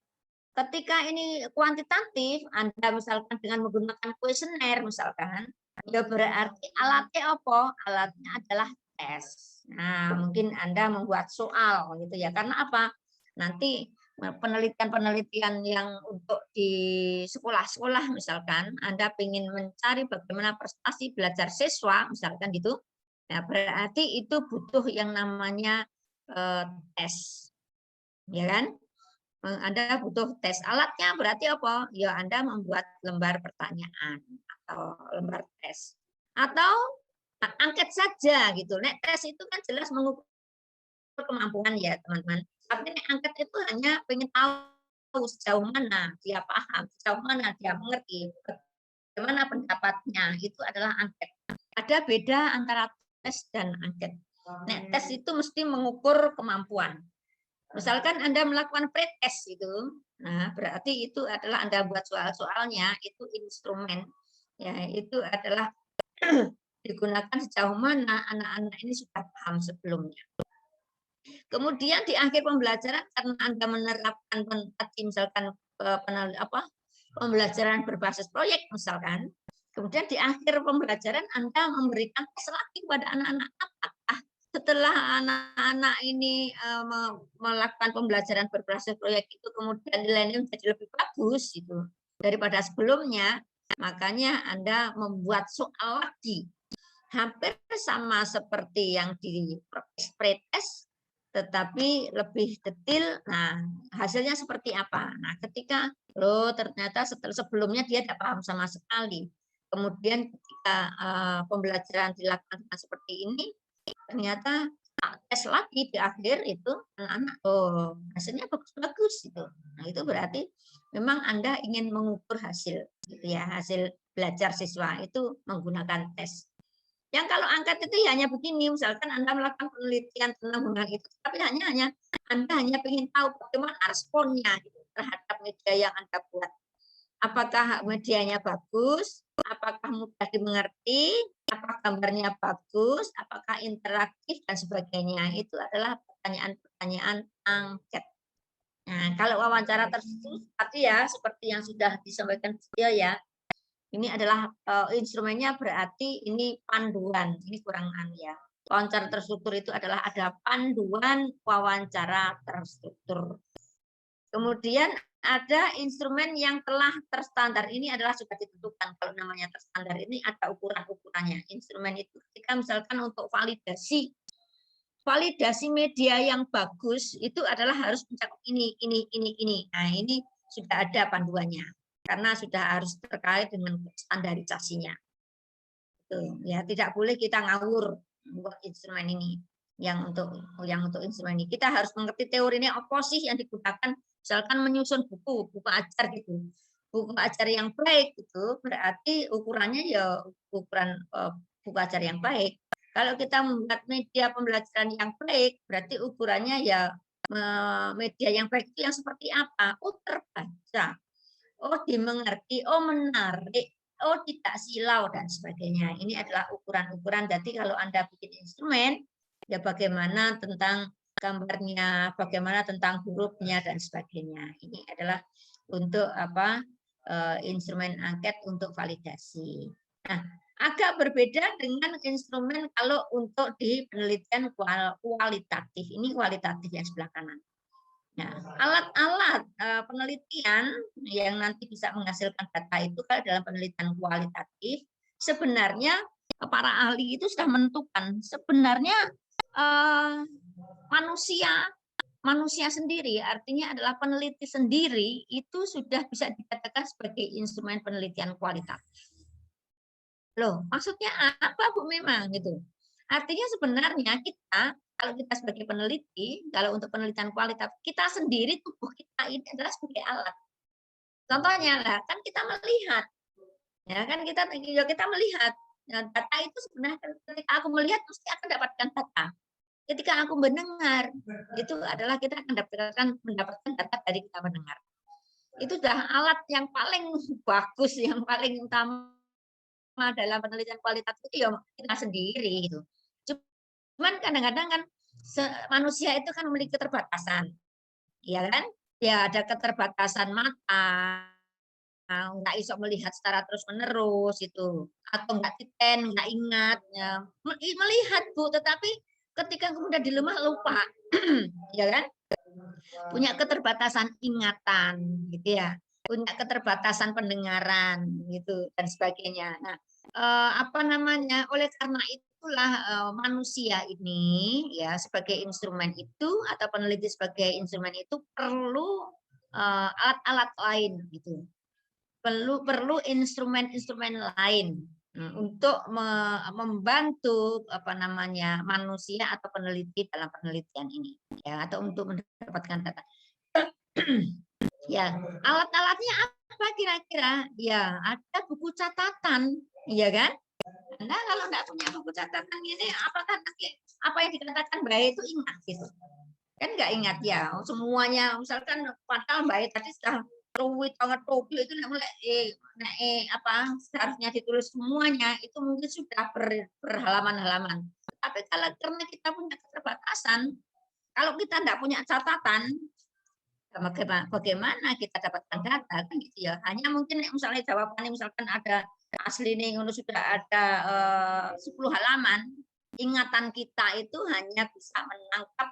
ketika ini kuantitatif, Anda misalkan dengan menggunakan kuesioner misalkan, ya berarti alatnya apa? Alatnya adalah tes. Nah, mungkin Anda membuat soal gitu ya. Karena apa? Nanti penelitian-penelitian yang untuk di sekolah-sekolah misalkan, Anda ingin mencari bagaimana prestasi belajar siswa misalkan gitu. Nah, berarti itu butuh yang namanya tes. Ya kan? Anda butuh tes. Alatnya berarti apa? Ya Anda membuat lembar pertanyaan atau lembar tes. Atau angket saja gitu. Nek tes itu kan jelas mengukur kemampuan ya teman-teman. Tapi nek angket itu hanya pengen tahu sejauh mana dia paham, sejauh mana dia mengerti, bagaimana pendapatnya. Itu adalah angket. Ada beda antara tes dan angket. Nek tes itu mesti mengukur kemampuan. Misalkan Anda melakukan pretest itu, nah berarti itu adalah Anda buat soal-soalnya, itu instrumen, ya itu adalah digunakan sejauh mana anak-anak ini sudah paham sebelumnya. Kemudian di akhir pembelajaran karena Anda menerapkan tadi misalkan pembelajaran berbasis proyek misalkan, kemudian di akhir pembelajaran Anda memberikan tes lagi kepada anak-anak apakah setelah anak-anak ini melakukan pembelajaran berbasis proyek itu kemudian nilainya menjadi lebih bagus itu daripada sebelumnya, makanya Anda membuat soal lagi hampir sama seperti yang di pretest tetapi lebih detail. Nah, hasilnya seperti apa? Nah, ketika ternyata sebelumnya dia tidak paham sama sekali. Kemudian ketika pembelajaran dilakukan seperti ini, ternyata tes lagi di akhir itu anak-anak hasilnya bagus-bagus itu. Nah, itu berarti memang Anda ingin mengukur hasil gitu ya, hasil belajar siswa itu menggunakan tes. Yang kalau angkat itu ya hanya begini, misalkan Anda melakukan penelitian tentang hubungan itu, tapi Anda hanya ingin tahu bagaimana responnya gitu, terhadap media yang Anda buat. Apakah medianya bagus, apakah mudah dimengerti, apakah gambarnya bagus, apakah interaktif dan sebagainya. Itu adalah pertanyaan-pertanyaan angket. Nah, kalau wawancara tertutup seperti yang sudah disampaikan beliau ya, ini adalah instrumennya berarti ini panduan, ini kurang ya. Wawancara terstruktur itu adalah ada panduan wawancara terstruktur. Kemudian ada instrumen yang telah terstandar. Ini adalah sudah ditentukan. Kalau namanya terstandar ini ada ukuran-ukurannya. Instrumen itu ketika misalkan untuk validasi media yang bagus itu adalah harus mencakup ini. Nah, ini sudah ada panduannya karena sudah harus terkait dengan standarisasinya. Tuh, ya tidak boleh kita ngawur buat instrumen ini. Yang untuk instrumen ini kita harus mengerti teorinya apa sih yang digunakan. Misalkan menyusun buku ajar gitu. Buku ajar yang baik itu berarti ukurannya ya ukuran buku ajar yang baik. Kalau kita membuat media pembelajaran yang baik, berarti ukurannya ya media yang baik itu yang seperti apa? Oh, terbaca. Oh, dimengerti, oh menarik, oh tidak silau dan sebagainya. Ini adalah ukuran-ukuran. Jadi kalau Anda bikin instrumen, ya bagaimana tentang gambarnya, bagaimana tentang hurufnya dan sebagainya. Ini adalah untuk instrumen angket untuk validasi. Nah, agak berbeda dengan instrumen kalau untuk di penelitian kualitatif. Ini kualitatif yang sebelah kanan. Nah, alat-alat penelitian yang nanti bisa menghasilkan data itu kalau dalam penelitian kualitatif, sebenarnya para ahli itu sudah menentukan sebenarnya manusia sendiri, artinya adalah peneliti sendiri itu sudah bisa dikatakan sebagai instrumen penelitian kualitatif. Loh, maksudnya apa Bu memang gitu? Artinya sebenarnya kalau kita sebagai peneliti, kalau untuk penelitian kualitatif, kita sendiri tubuh kita ini adalah sebagai alat. Contohnya lah, kan kita melihat, ya kan kita melihat. Nah, data itu sebenarnya ketika aku melihat pasti akan dapatkan data. Ketika aku mendengar, itu adalah kita akan mendapatkan data dari kita mendengar. Itu sudah alat yang paling bagus, yang paling utama dalam penelitian kualitatif itu ya kita sendiri gitu. Cuman kadang-kadang kan manusia itu kan memiliki keterbatasan, ya kan? ya ada keterbatasan mata, nggak iso melihat secara terus-menerus itu, atau nggak titen, nggak ingat, ya. Melihat Bu, tetapi ketika kemudian di rumah lupa, ya kan? Punya keterbatasan ingatan, gitu ya, punya keterbatasan pendengaran, gitu dan sebagainya. Nah, apa namanya? Oleh karena itulah manusia ini ya sebagai instrumen itu atau peneliti sebagai instrumen itu perlu alat-alat lain, gitu. Perlu instrumen-instrumen lain untuk membantu apa namanya manusia atau peneliti dalam penelitian ini ya atau untuk mendapatkan data. Ya, alat-alatnya apa kira-kira? Ya, ada buku catatan, iya kan? Anda kalau nggak punya buku catatan ini, apakah nanti apa yang dikatakan baik itu ingat gitu? Kan nggak ingat ya, semuanya misalkan padahal baik tadi sudah ruwet banget topik itu mulai apa seharusnya ditulis semuanya itu mungkin sudah berhalaman-halaman. Tapi kalau karena kita punya keterbatasan, kalau kita nggak punya catatan, bagaimana kita dapatkan data kan gitu ya. Hanya mungkin misalnya jawabannya misalkan ada asli nih sudah ada 10 halaman, ingatan kita itu hanya bisa menangkap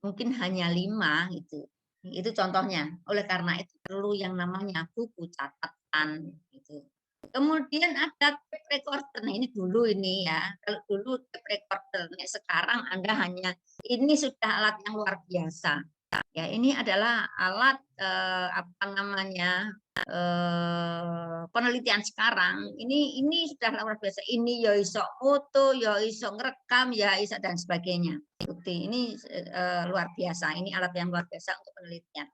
mungkin hanya 5 gitu. Itu contohnya. Oleh karena itu perlu yang namanya buku catatan gitu. Kemudian ada tape recorder. Nah, ini dulu ini ya. Kalau dulu tape recorder, nah, sekarang Anda hanya ini sudah alat yang luar biasa. Ya, ini adalah alat apa namanya? Penelitian sekarang. Ini sudah luar biasa. Ini ya iso foto, ya iso ngerekam, ya iso dan sebagainya. Bukti ini luar biasa. Ini alat yang luar biasa untuk penelitian.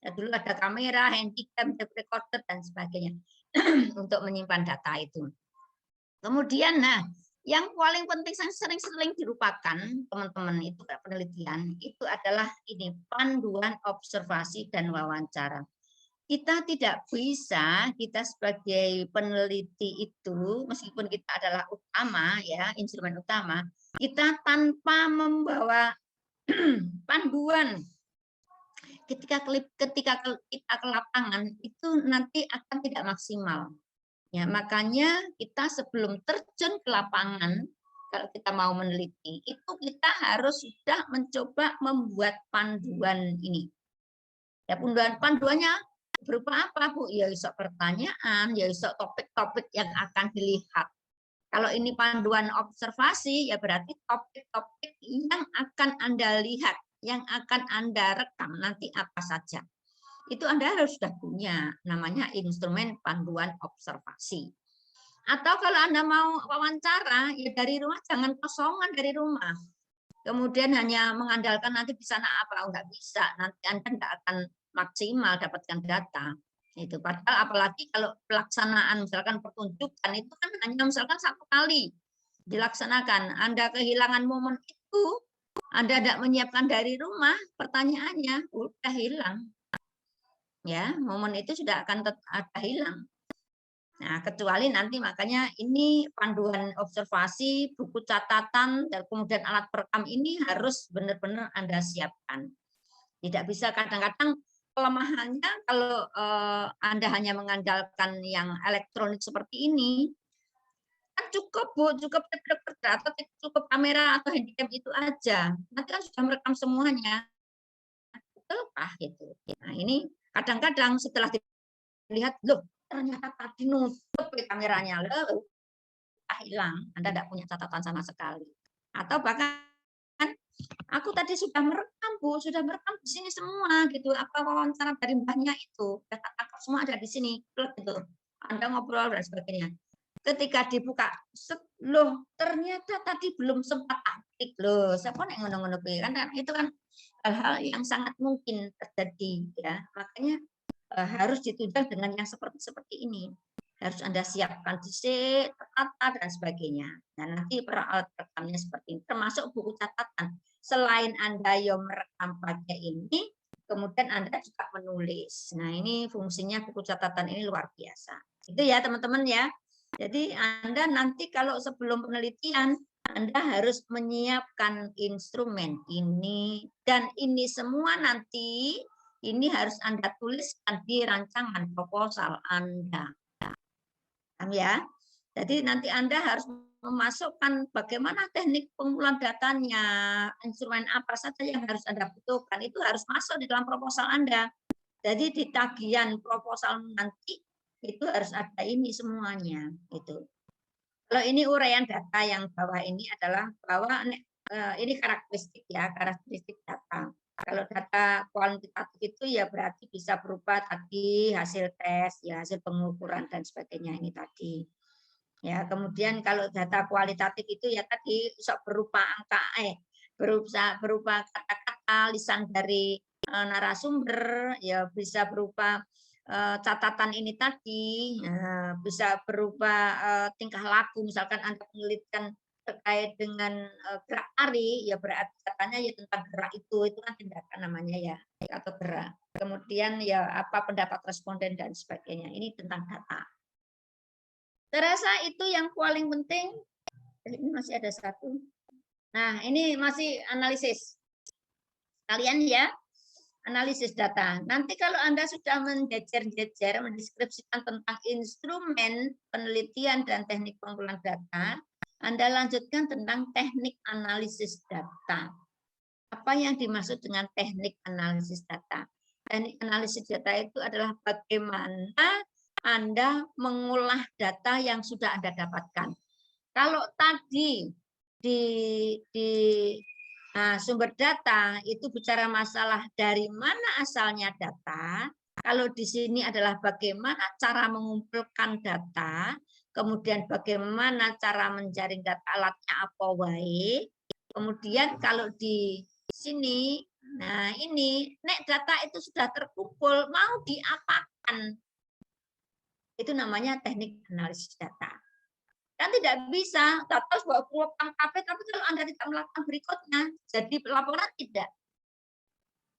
Ya, dulu ada kamera, handycam, tape recorder dan sebagainya untuk menyimpan data itu. Kemudian, nah, yang paling penting yang sering-sering dilupakan teman-teman itu penelitian itu adalah ini panduan observasi dan wawancara. Kita tidak bisa, kita sebagai peneliti itu meskipun kita adalah utama ya, instrumen utama, kita tanpa membawa panduan ketika kita ke lapangan itu nanti akan tidak maksimal. Ya, makanya kita sebelum terjun ke lapangan, kalau kita mau meneliti, itu kita harus sudah mencoba membuat panduan ini. Ya, panduannya berupa apa, Bu? Ya, iso pertanyaan, ya iso topik-topik yang akan dilihat. Kalau ini panduan observasi, ya berarti topik-topik yang akan Anda lihat, yang akan Anda rekam nanti apa saja. Itu Anda harus sudah punya, namanya instrumen panduan observasi. Atau kalau Anda mau wawancara, ya dari rumah jangan kosongan dari rumah. Kemudian hanya mengandalkan nanti di sana apa, enggak bisa. Nanti Anda enggak akan maksimal dapatkan data. Itu padahal apalagi kalau pelaksanaan misalkan pertunjukan itu kan hanya misalkan 1 kali dilaksanakan. Anda kehilangan momen itu, Anda tidak menyiapkan dari rumah, pertanyaannya udah hilang. Ya, momen itu sudah akan ada hilang. Nah, kecuali nanti makanya ini panduan observasi, buku catatan, dan kemudian alat perekam ini harus benar-benar Anda siapkan. Tidak bisa kadang-kadang kelemahannya kalau Anda hanya mengandalkan yang elektronik seperti ini, kan cukup Bu, cukup atau cukup kamera atau handycam itu aja. Nanti kan sudah merekam semuanya. Betulkah gitu. Nah, ini kadang-kadang setelah dilihat, loh ternyata tadi nutup kameranya, loh hilang, Anda tidak punya catatan sama sekali. Atau bahkan aku tadi sudah merekam Bu, sudah merekam di sini semua gitu. Apa wawancara dari mbahnya itu, data tangkap semua ada di sini, gitu. Anda ngobrol dan sebagainya. Ketika dibuka, loh ternyata tadi belum sempat aktif loh. Siapa yang ngono-ngono kan itu kan hal-hal yang sangat mungkin terjadi ya. Makanya harus ditunjang dengan yang seperti ini. Harus Anda siapkan dhisik, tertata dan sebagainya. Nah, nanti alat rekamnya seperti ini, termasuk buku catatan. Selain Anda yang merekam pakai ini, kemudian Anda juga menulis. Nah, ini fungsinya buku catatan ini luar biasa. Itu ya, teman-teman ya. Jadi Anda nanti kalau sebelum penelitian, Anda harus menyiapkan instrumen ini dan ini semua nanti ini harus Anda tuliskan di rancangan proposal Anda. Paham ya? Jadi nanti Anda harus memasukkan bagaimana teknik pengumpulan datanya, instrumen apa saja yang harus Anda butuhkan, itu harus masuk di dalam proposal Anda. Jadi di tagihan proposal nanti itu harus ada ini semuanya. Itu. Kalau ini uraian data yang bawah ini adalah bahwa ini karakteristik ya, karakteristik data. Kalau data kuantitatif itu ya berarti bisa berupa tadi hasil tes, ya hasil pengukuran dan sebagainya ini tadi. Ya, kemudian kalau data kualitatif itu ya tadi bisa berupa angka, berupa kata-kata lisan dari narasumber, ya bisa berupa catatan ini tadi, bisa berupa tingkah laku, misalkan Anda menelitikan terkait dengan gerak tari, ya berarti katanya ya tentang gerak itu kan tindakan namanya ya, atau gerak. Kemudian ya apa pendapat responden dan sebagainya, ini tentang data. Terasa itu yang paling penting. Ini masih ada satu. Nah, ini masih analisis. Kalian ya, analisis data. Nanti kalau Anda sudah menjejer-jejer, mendeskripsikan tentang instrumen penelitian dan teknik pengumpulan data, Anda lanjutkan tentang teknik analisis data. Apa yang dimaksud dengan teknik analisis data? Teknik analisis data itu adalah bagaimana Anda mengolah data yang sudah Anda dapatkan. Kalau tadi di sumber data itu bicara masalah dari mana asalnya data, kalau di sini adalah bagaimana cara mengumpulkan data, kemudian bagaimana cara menjaring data, alatnya apa wae. Kemudian kalau di sini, nah ini, nek data itu sudah terkumpul, mau diapakan? Itu namanya teknik analisis data. Kan tidak bisa, data sebuah program KP, tapi kalau Anda tidak melakukan berikutnya, jadi laporan tidak.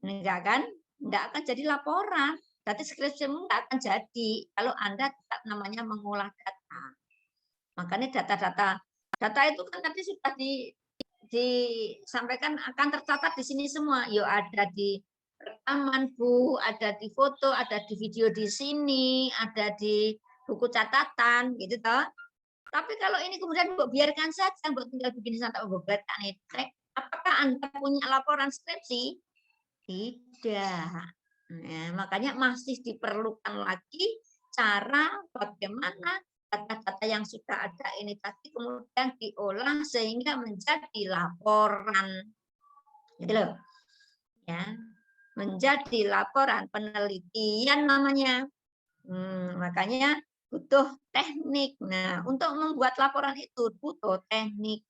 Enggak kan? Enggak akan jadi laporan. Berarti skripsimu enggak akan jadi kalau Anda tidak namanya mengolah data. Makanya data itu kan tadi sudah disampaikan akan tercatat di sini semua. Yo ada di rekaman Bu, ada di foto, ada di video di sini, ada di buku catatan, gitu toh. Tapi kalau ini kemudian Mbok biarkan saja, Mbok tinggal bikin santai obat apakah Anda punya laporan skripsi? Tidak. Nah, makanya masih diperlukan lagi cara bagaimana data-data yang sudah ada ini tadi kemudian diolah sehingga menjadi laporan. Gitu loh. Ya. Menjadi laporan penelitian namanya. Makanya butuh teknik. Nah, untuk membuat laporan itu butuh teknik.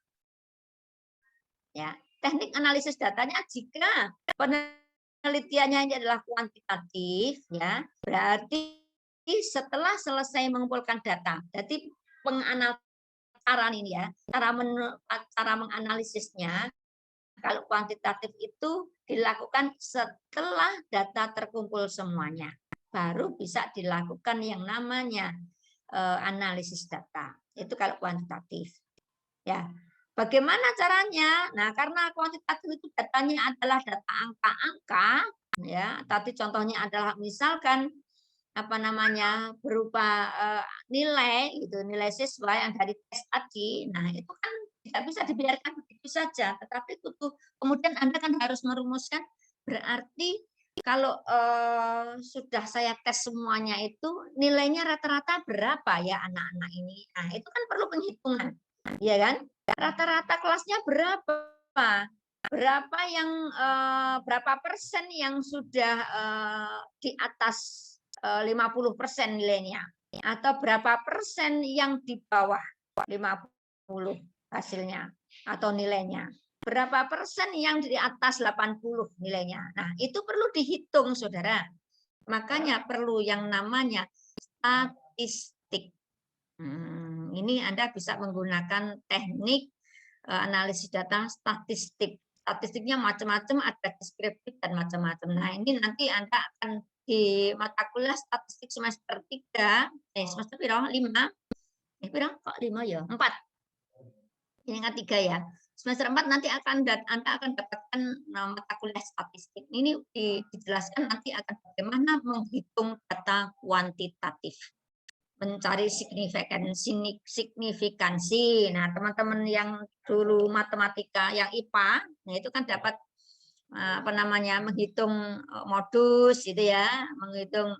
Ya, teknik analisis datanya jika penelitiannya ini adalah kuantitatif, ya, berarti setelah selesai mengumpulkan data, jadi penganalisan ini ya, cara menganalisisnya, kalau kuantitatif itu dilakukan setelah data terkumpul semuanya. Baru bisa dilakukan yang namanya analisis data. Itu kalau kuantitatif. Ya. Bagaimana caranya? Nah, karena kuantitatif itu datanya adalah data angka-angka, ya. Tadi contohnya adalah misalkan apa namanya berupa nilai gitu, nilai siswa yang dari tes tadi. Nah, itu kan tidak bisa dibiarkan begitu saja, tetapi butuh kemudian Anda kan harus merumuskan berarti kalau sudah saya tes semuanya itu nilainya rata-rata berapa ya anak-anak ini. Nah, itu kan perlu penghitungan. Iya kan? Rata-rata kelasnya berapa? Berapa yang berapa persen yang sudah di atas 50% nilainya atau berapa persen yang di bawah 50 hasilnya atau nilainya. Berapa persen yang di atas 80 nilainya. Nah, itu perlu dihitung, Saudara. Makanya perlu yang namanya statistik. Ini Anda bisa menggunakan teknik analisis data statistik. Statistiknya macam-macam, ada deskriptif dan macam-macam. Nah, ini nanti Anda akan di mata kuliah statistik semester 3, semester 5. Kok 5 ya? 4. Ini kan 3 ya. semester 4 nanti Anda akan dapatkan mata kuliah statistik. Ini dijelaskan nanti akan bagaimana menghitung data kuantitatif, mencari signifikansi. Nah, teman-teman yang dulu matematika, yang IPA, nah itu kan dapat menghitung modus gitu ya, menghitung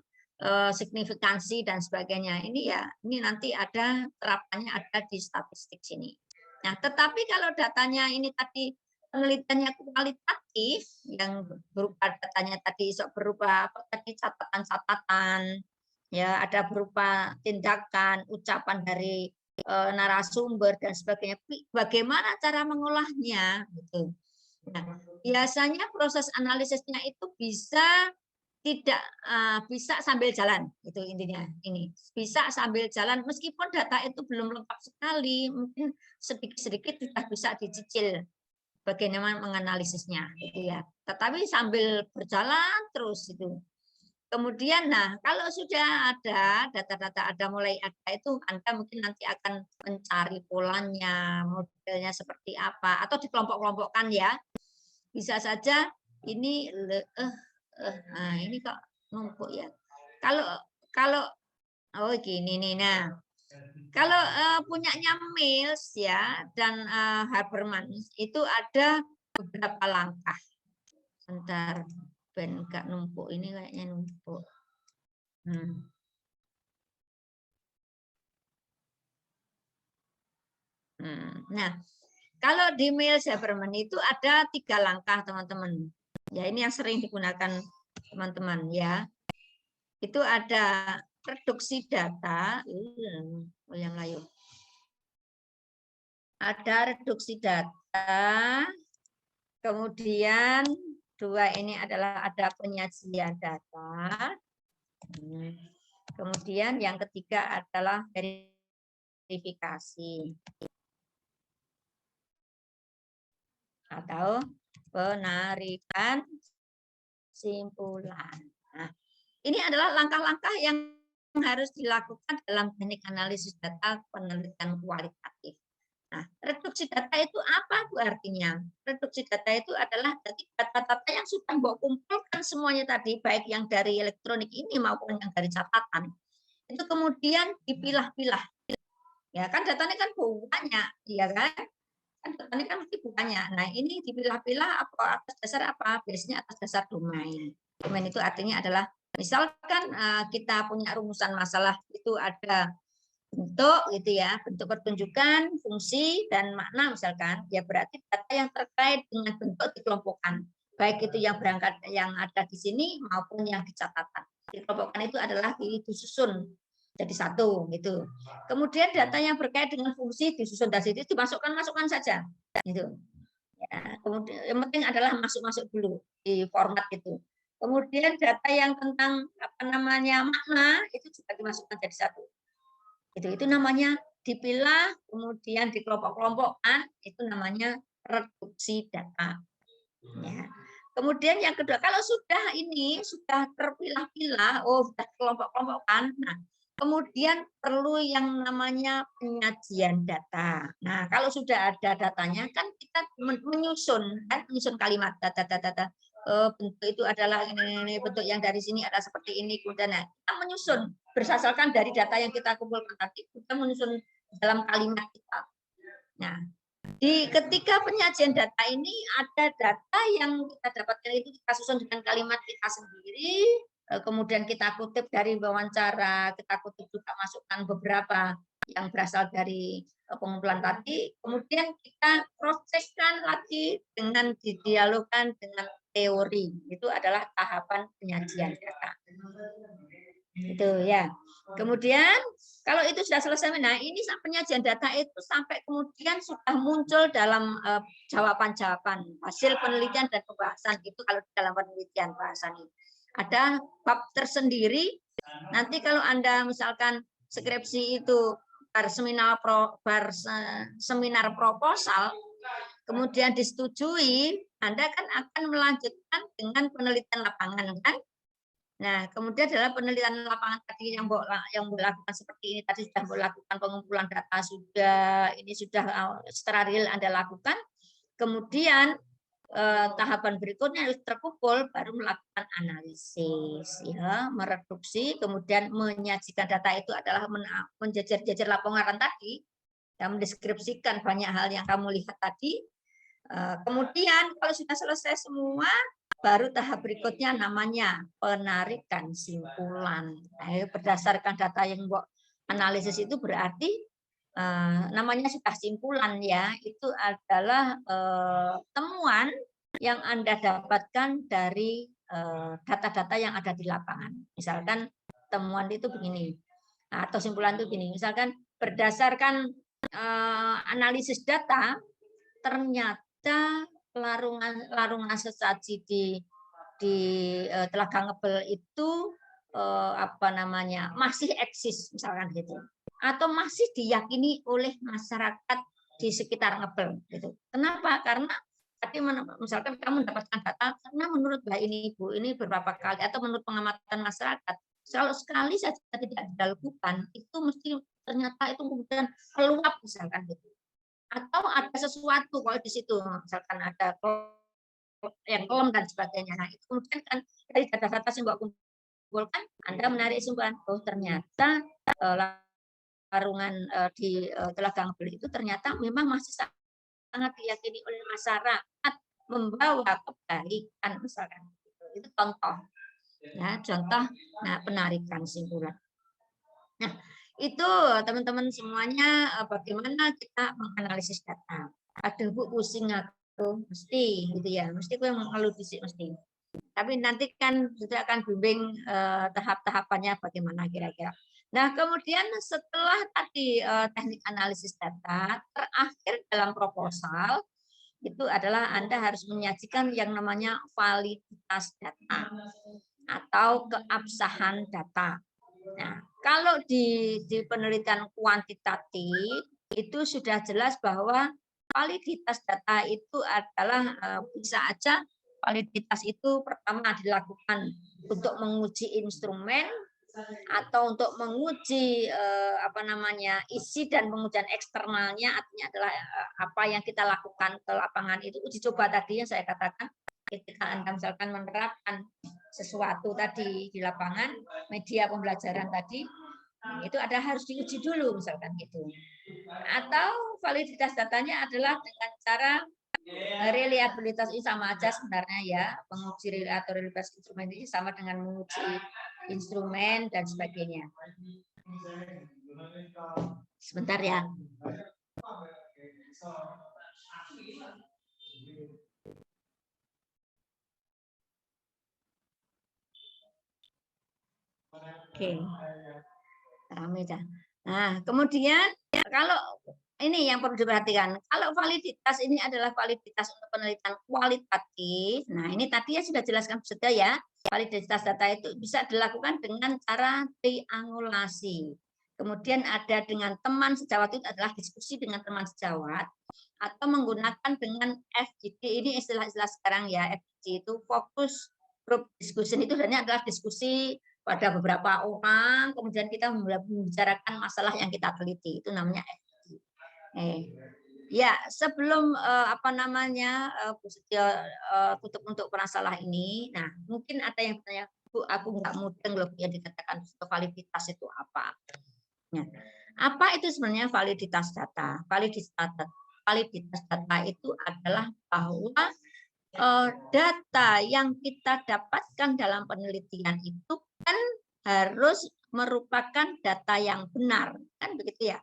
signifikansi dan sebagainya. Ini nanti ada terapannya ada di statistik sini. Nah, tetapi kalau datanya ini tadi penelitiannya kualitatif, yang berupa datanya tadi berupa catatan-catatan, ya ada berupa tindakan, ucapan dari narasumber dan sebagainya. Bagaimana cara mengolahnya? Gitu. Nah, biasanya proses analisisnya itu tidak bisa sambil jalan, itu intinya. Ini bisa sambil jalan meskipun data itu belum lengkap sekali, mungkin sedikit-sedikit sudah bisa dicicil bagaimana menganalisisnya, gitu ya. Tetapi sambil berjalan terus itu. Kemudian, nah kalau sudah ada data-data mulai ada itu, Anda mungkin nanti akan mencari polanya, modelnya seperti apa, atau dikelompok-kelompokkan ya. Bisa saja ini nah ini kok numpuk ya. Kalau oh gini nih. Nah, kalau punyanya Mills ya dan Habermas itu ada beberapa langkah. Sebentar, ben enggak numpuk, ini kayaknya numpuk. Nah, kalau di Mills Habermas itu ada 3 langkah, teman-teman. Ya, ini yang sering digunakan teman-teman ya. Itu ada reduksi data, yang layu. Ada reduksi data, kemudian 2 ini adalah ada penyajian data, kemudian yang ketiga adalah verifikasi atau penarikan simpulan. Nah, ini adalah langkah-langkah yang harus dilakukan dalam teknik analisis data penelitian kualitatif. Nah, reduksi data itu apa Bu artinya? Reduksi data itu adalah data-data yang sudah Mbok kumpulkan semuanya tadi, baik yang dari elektronik ini maupun yang dari catatan. Itu kemudian dipilah-pilah. Ya kan datanya kan banyak, ya kan? Kan datanya kan mesti banyak. Nah, ini dipilah-pilah atas dasar apa? Biasanya atas dasar domain. Domain itu artinya adalah misalkan kita punya rumusan masalah itu ada bentuk gitu ya, bentuk pertunjukan, fungsi dan makna misalkan, ya berarti data yang terkait dengan bentuk dikelompokkan. Baik itu yang berangkat yang ada di sini maupun yang di catatan. Dikelompokkan itu adalah disusun jadi satu gitu. Kemudian data yang berkait dengan fungsi disusun dari situ masukkan saja gitu. Ya, kemudian yang penting adalah masuk dulu di format itu. Kemudian data yang tentang makna itu juga dimasukkan jadi satu. Itu namanya dipilah, kemudian dikelompok-kelompokkan, itu namanya reduksi data. Ya. Kemudian yang kedua, kalau sudah terpilah-pilah, sudah kelompok-kelompokkan, nah kemudian perlu yang namanya penyajian data. Nah, kalau sudah ada datanya, kan kita menyusun kalimat data. Bentuk itu adalah ini, bentuk yang dari sini ada seperti ini, kemudian kita menyusun berdasarkan dari data yang kita kumpulkan tadi, kita menyusun dalam kalimat kita. Nah, ketika penyajian data ini ada data yang kita dapatkan itu kita susun dengan kalimat kita sendiri, kemudian kita kutip dari wawancara, kita kutip juga masukan beberapa yang berasal dari pengumpulan tadi, kemudian kita cross-check-kan lagi dengan didialogkan dengan teori. Itu adalah tahapan penyajian data. Itu ya. Kemudian kalau itu sudah selesai, nah ini penyajian data itu sampai kemudian sudah muncul dalam jawaban-jawaban hasil penelitian dan pembahasan itu. Kalau dalam penelitian bahasan ini ada bab tersendiri. Nanti kalau Anda misalkan skripsi itu seminar proposal kemudian disetujui, Anda kan akan melanjutkan dengan penelitian lapangan kan. Nah, kemudian dalam penelitian lapangan tadi yang lakukan seperti ini tadi sudah melakukan pengumpulan data, sudah secara real Anda lakukan. Kemudian tahapan berikutnya harus terkumpul, baru melakukan analisis, ya, mereduksi, kemudian menyajikan data itu adalah menjajar-jajar laporan tadi, dan mendeskripsikan banyak hal yang kamu lihat tadi. Kemudian kalau sudah selesai semua, baru tahap berikutnya namanya penarikan simpulan. Berdasarkan data yang analisis itu berarti namanya sudah simpulan, ya, itu adalah temuan yang Anda dapatkan dari data-data yang ada di lapangan. Misalkan temuan itu begini, atau simpulan itu begini, misalkan berdasarkan analisis data, ternyata larungan sesaji di Telaga Ngebel itu masih eksis, misalkan gitu, atau masih diyakini oleh masyarakat di sekitar Ngebel gitu. Kenapa? Karena tadi misalkan kamu mendapatkan data karena menurut Mbak ini Ibu ini beberapa kali, atau menurut pengamatan masyarakat, kalau sekali saja tidak dilakukan itu mesti ternyata itu kemudian keluar, misalkan gitu. Atau ada sesuatu kalau di situ, misalkan ada yang kelem dan sebagainya. Nah, itu kemudian kan dari data-data yang Mbak kumpulkan, Anda menarik kesimpulan, oh ternyata larungan di Telaga Ngebel itu ternyata memang masih sangat diyakini oleh masyarakat membawa kebaikan, misalkan. Itu contoh, ya, contoh. Nah, penarikan simpulan. Nah, itu teman-teman semuanya bagaimana kita menganalisis data. Aduh Bu, pusing aku, mesti gitu ya, mesti gue mengeluh fisik mesti. Tapi nanti kan sudah akan bimbing tahap-tahapannya bagaimana kira-kira. Nah, kemudian setelah tadi teknik analisis data, terakhir dalam proposal itu adalah Anda harus menyajikan yang namanya validitas data atau keabsahan data. Nah, kalau di penelitian kuantitatif itu sudah jelas bahwa validitas data itu adalah bisa aja validitas itu pertama dilakukan untuk menguji instrumen atau untuk menguji isi dan pengujian eksternalnya, artinya adalah apa yang kita lakukan ke lapangan itu uji coba tadi yang saya katakan, ketika Anda misalkan menerapkan sesuatu tadi di lapangan, media pembelajaran tadi, itu ada harus diuji dulu misalkan gitu. Atau validitas datanya adalah dengan cara reliabilitas, ini sama aja sebenarnya, ya, menguji atau reliabilitas instrumen ini sama dengan menguji instrumen dan sebagainya. Sebentar ya. Oke. Rame dah. Nah, kemudian kalau ini yang perlu diperhatikan, kalau validitas ini adalah validitas untuk penelitian kualitatif. Nah, ini tadi ya sudah jelaskan sudah ya. Validitas data itu bisa dilakukan dengan cara triangulasi. Kemudian ada dengan teman sejawat, itu adalah diskusi dengan teman sejawat, atau menggunakan dengan FGD. Ini istilah-istilah sekarang ya. FGD itu focus group discussion, itu sebenarnya adalah diskusi pada beberapa orang, kemudian kita membicarakan masalah yang kita teliti, itu namanya FGD. Ya, sebelum Bu Setio tutup untuk masalah ini, nah mungkin ada yang bertanya, Bu, aku nggak mudeng loh yang dikatakan validitas itu apa? Nah, apa itu sebenarnya validitas data? Validitas data itu adalah bahwa data yang kita dapatkan dalam penelitian itu kan harus merupakan data yang benar, kan begitu ya?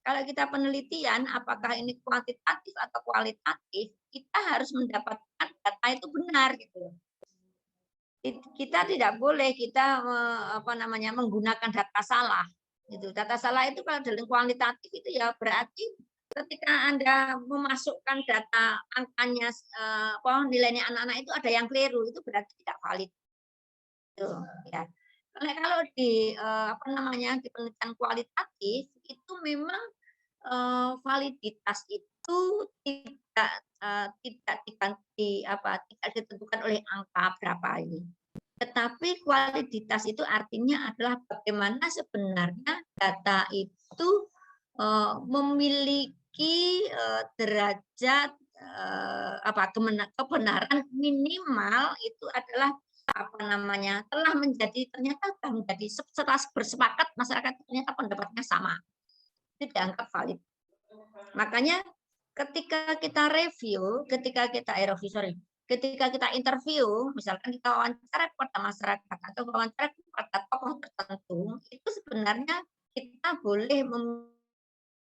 Kalau kita penelitian, apakah ini kuantitatif atau kualitatif, kita harus mendapatkan data itu benar gitu. Kita tidak boleh menggunakan data salah. Gitu. Data salah itu kalau dalam kualitatif itu ya berarti ketika Anda memasukkan data angkanya nilainya anak-anak itu ada yang keliru, itu berarti tidak valid. Gitu, ya. Kalau di di penelitian kualitatif itu memang validitas itu tidak ditentukan oleh angka berapa ini. Tetapi kualitas itu artinya adalah bagaimana sebenarnya data itu memiliki derajat kebenaran minimal itu adalah telah menjadi setelah bersepakat masyarakat ternyata pendapatnya sama, itu dianggap valid. Makanya ketika kita interview, misalkan kita wawancara kepada masyarakat atau wawancara kepada tokoh tertentu, itu sebenarnya kita boleh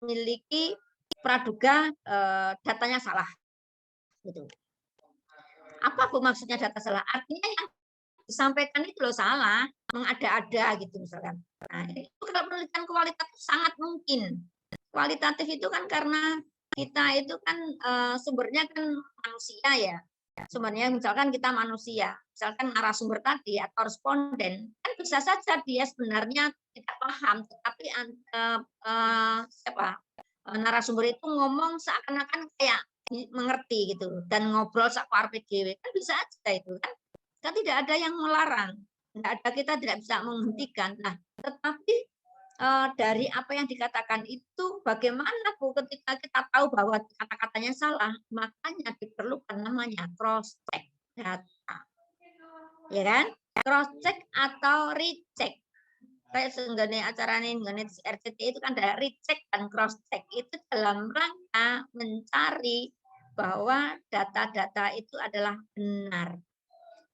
memiliki praduga datanya salah. Gitu. Apa Bu maksudnya data salah? Artinya yang disampaikan itu loh salah, mengada-ada gitu misalkan. Nah, itu kalau penelitian kualitatif sangat mungkin. Kualitatif itu kan karena kita itu kan sumbernya kan manusia ya. Sumbernya misalkan kita manusia, misalkan narasumber tadi atau responden, kan bisa saja dia sebenarnya tidak paham, tetapi narasumber itu ngomong seakan-akan kayak mengerti gitu dan ngobrol sakar PDW kan bisa aja itu kan tidak ada yang melarang, kita tidak bisa menghentikan. Nah, tetapi dari apa yang dikatakan itu bagaimana Bu ketika kita tahu bahwa kata-katanya salah, makanya diperlukan namanya cross check data, ya kan? Cross check atau recheck. Kayak senggane acara ini RCT itu kan ada recheck dan cross check itu dalam rangka mencari bahwa data-data itu adalah benar.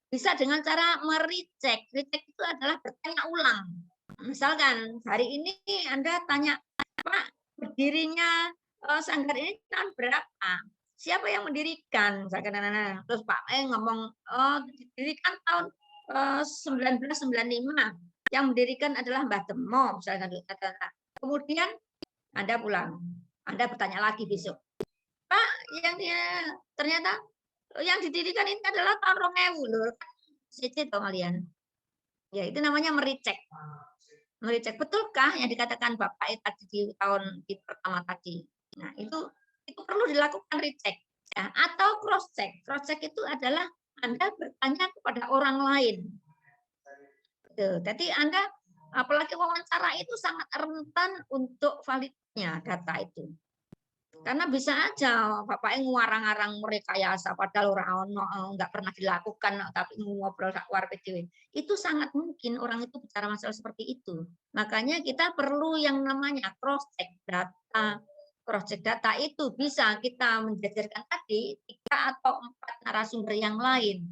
Bisa dengan cara merecheck. Recheck itu adalah bertanya ulang. Misalkan hari ini Anda tanya, Pak, berdirinya sanggar ini tahun berapa? Siapa yang mendirikan? Misalkan terus Pak ngomong, oh didirikan tahun 1995. Yang mendirikan adalah Mbah Temo, misalkan. Kemudian Anda pulang, Anda bertanya lagi besok, Pak, yang dia ternyata yang didirikan ini adalah tahun 2000 loh. Sicit dong kalian. Ya, itu namanya merecek. Merecek betulkah yang dikatakan Bapak tadi di pertama tadi. Nah, itu perlu dilakukan recheck ya, atau cross check. Cross check itu adalah Anda bertanya kepada orang lain. Jadi Anda apalagi wawancara itu sangat rentan untuk validnya data itu. Karena bisa aja Bapak ngarang-ngarang merekayasa padahal orang nggak pernah dilakukan tapi ngobrol sak war PDW. Itu sangat mungkin orang itu bicara masalah seperti itu. Makanya kita perlu yang namanya cross check data. Cross check data itu bisa kita menjajarkan tadi 3 atau 4 narasumber yang lain.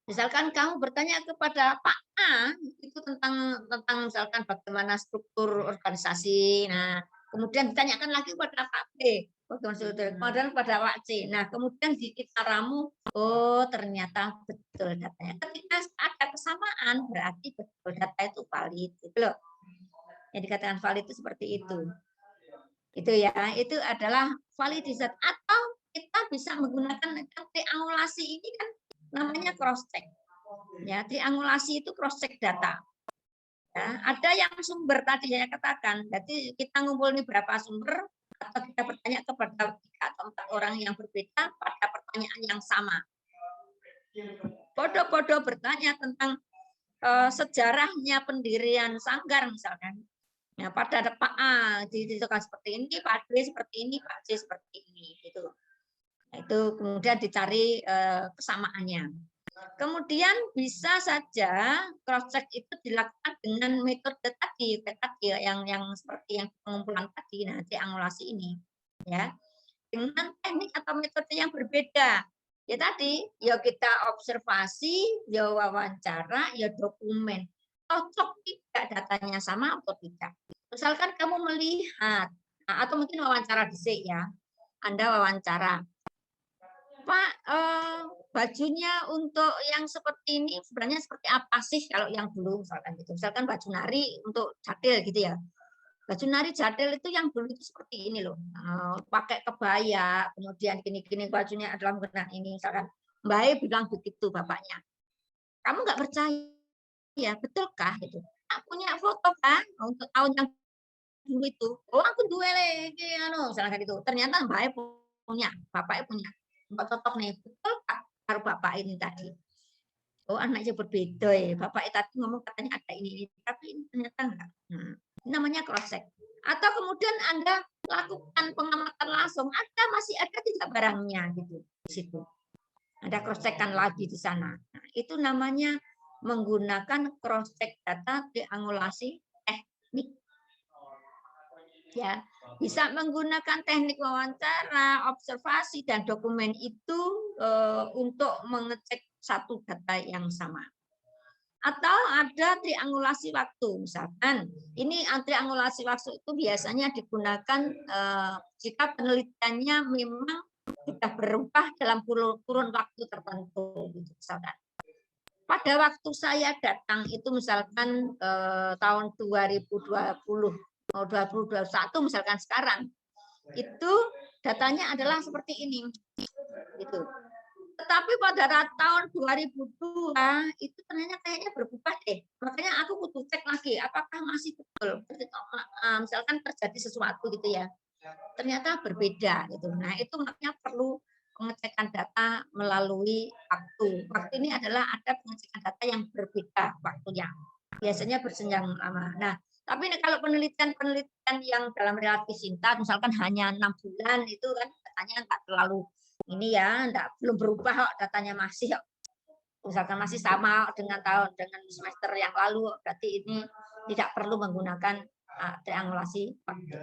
Misalkan kamu bertanya kepada Pak A itu tentang misalkan bagaimana struktur organisasi. Nah, kemudian ditanyakan lagi kepada Pak B, kemudian pada Pak C. Nah, kemudian di caramu, oh ternyata betul datanya. Ketika ada kesamaan berarti betul data itu valid, gitu loh. Yang dikatakan valid itu seperti itu. Itu ya, itu adalah validisat atau kita bisa menggunakan triangulasi ini kan namanya cross check. Ya, triangulasi itu cross check data. Ya, ada yang sumber tadi saya katakan. Jadi kita ngumpul ini berapa sumber atau kita bertanya kepada 3 atau 4 orang yang berbeda pada pertanyaan yang sama. Bodoh-bodoh bertanya tentang sejarahnya pendirian sanggar misalkan. Ya, pada ada Pak A ditentukan seperti ini, Pak B seperti ini, Pak C seperti ini, gitu. Itu kemudian dicari kesamaannya. Kemudian bisa saja cross check itu dilakukan dengan metode tadi yang seperti yang pengumpulan tadi nanti triangulasi ini ya dengan teknik atau metode yang berbeda. Ya tadi ya kita observasi, ya wawancara, ya dokumen. Cocok tidak datanya sama atau tidak. Misalkan kamu melihat atau mungkin wawancara dhisik ya. Anda wawancara, Pak, bajunya untuk yang seperti ini sebenarnya seperti apa sih kalau yang dulu misalkan gitu. Misalkan baju nari untuk jadil gitu ya. Baju nari jadil itu yang dulu itu seperti ini loh. Pakai kebaya, kemudian gini-gini bajunya adalah menggunakan ini misalkan. Mbak E bilang begitu bapaknya. Kamu nggak percaya, betulkah gitu? Aku punya foto kan untuk tahun yang dulu itu. Oh, aku duwe lagi misalkan gitu. Ternyata Mbak E punya, bapaknya punya. Mbak cocok nih, betul Kak, karo bapak ini tadi. Oh anaknya berbeda ya, bapak tadi ngomong katanya ada ini, tapi ternyata enggak. Nah, namanya cross check. Atau kemudian Anda lakukan pengamatan langsung, masih ada tidak barangnya gitu di situ. Ada cross check-an lagi di sana. Nah, itu namanya menggunakan cross check data triangulasi teknik. Ya, bisa menggunakan teknik wawancara, observasi dan dokumen itu untuk mengecek satu data yang sama. Atau ada triangulasi waktu, misalkan ini triangulasi waktu itu biasanya digunakan jika penelitiannya memang sudah berubah dalam kurun waktu tertentu, gitu, misalkan. Pada waktu saya datang itu misalkan tahun 2020, 2021 misalkan sekarang, itu datanya adalah seperti ini, gitu. Tetapi pada tahun 2002 itu ternyata kayaknya berubah deh. Makanya aku kudu cek lagi apakah masih betul. Misalkan terjadi sesuatu gitu ya. Ternyata berbeda gitu. Nah, itu makanya perlu pengecekan data melalui waktu. Waktu ini adalah ada pengecekan data yang berbeda waktunya. Biasanya bersenjang lama. Nah, tapi kalau penelitian yang dalam relatif singkat, misalkan hanya 6 bulan itu kan katanya nggak terlalu ini ya, belum berubah kok, datanya masih misalkan masih sama dengan semester yang lalu, berarti ini tidak perlu menggunakan triangulasi waktu.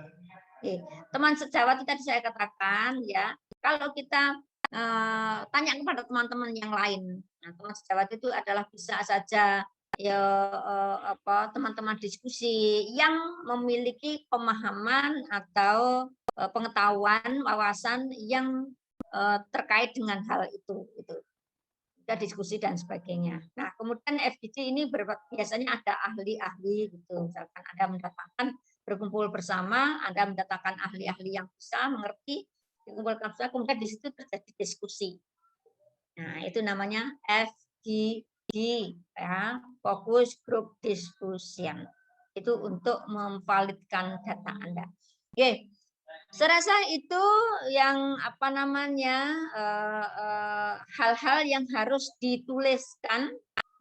Oke. Teman sejawat tadi saya katakan ya, kalau kita tanya kepada teman-teman yang lain, nah, teman sejawat itu adalah bisa saja ya teman-teman diskusi yang memiliki pemahaman atau pengetahuan, wawasan yang terkait dengan hal itu, gitu. Kita diskusi dan sebagainya. Nah, kemudian FGD ini biasanya ada ahli-ahli gitu. Misalkan Anda mendatangkan berkumpul bersama, Anda mendatangkan ahli-ahli yang bisa mengerti, dikumpulkan bersama, kemudian di situ terjadi diskusi. Nah, itu namanya FGD, ya, Focus Group Discussion. Itu untuk memvalidkan data Anda. Oke. Saya rasa itu yang hal-hal yang harus dituliskan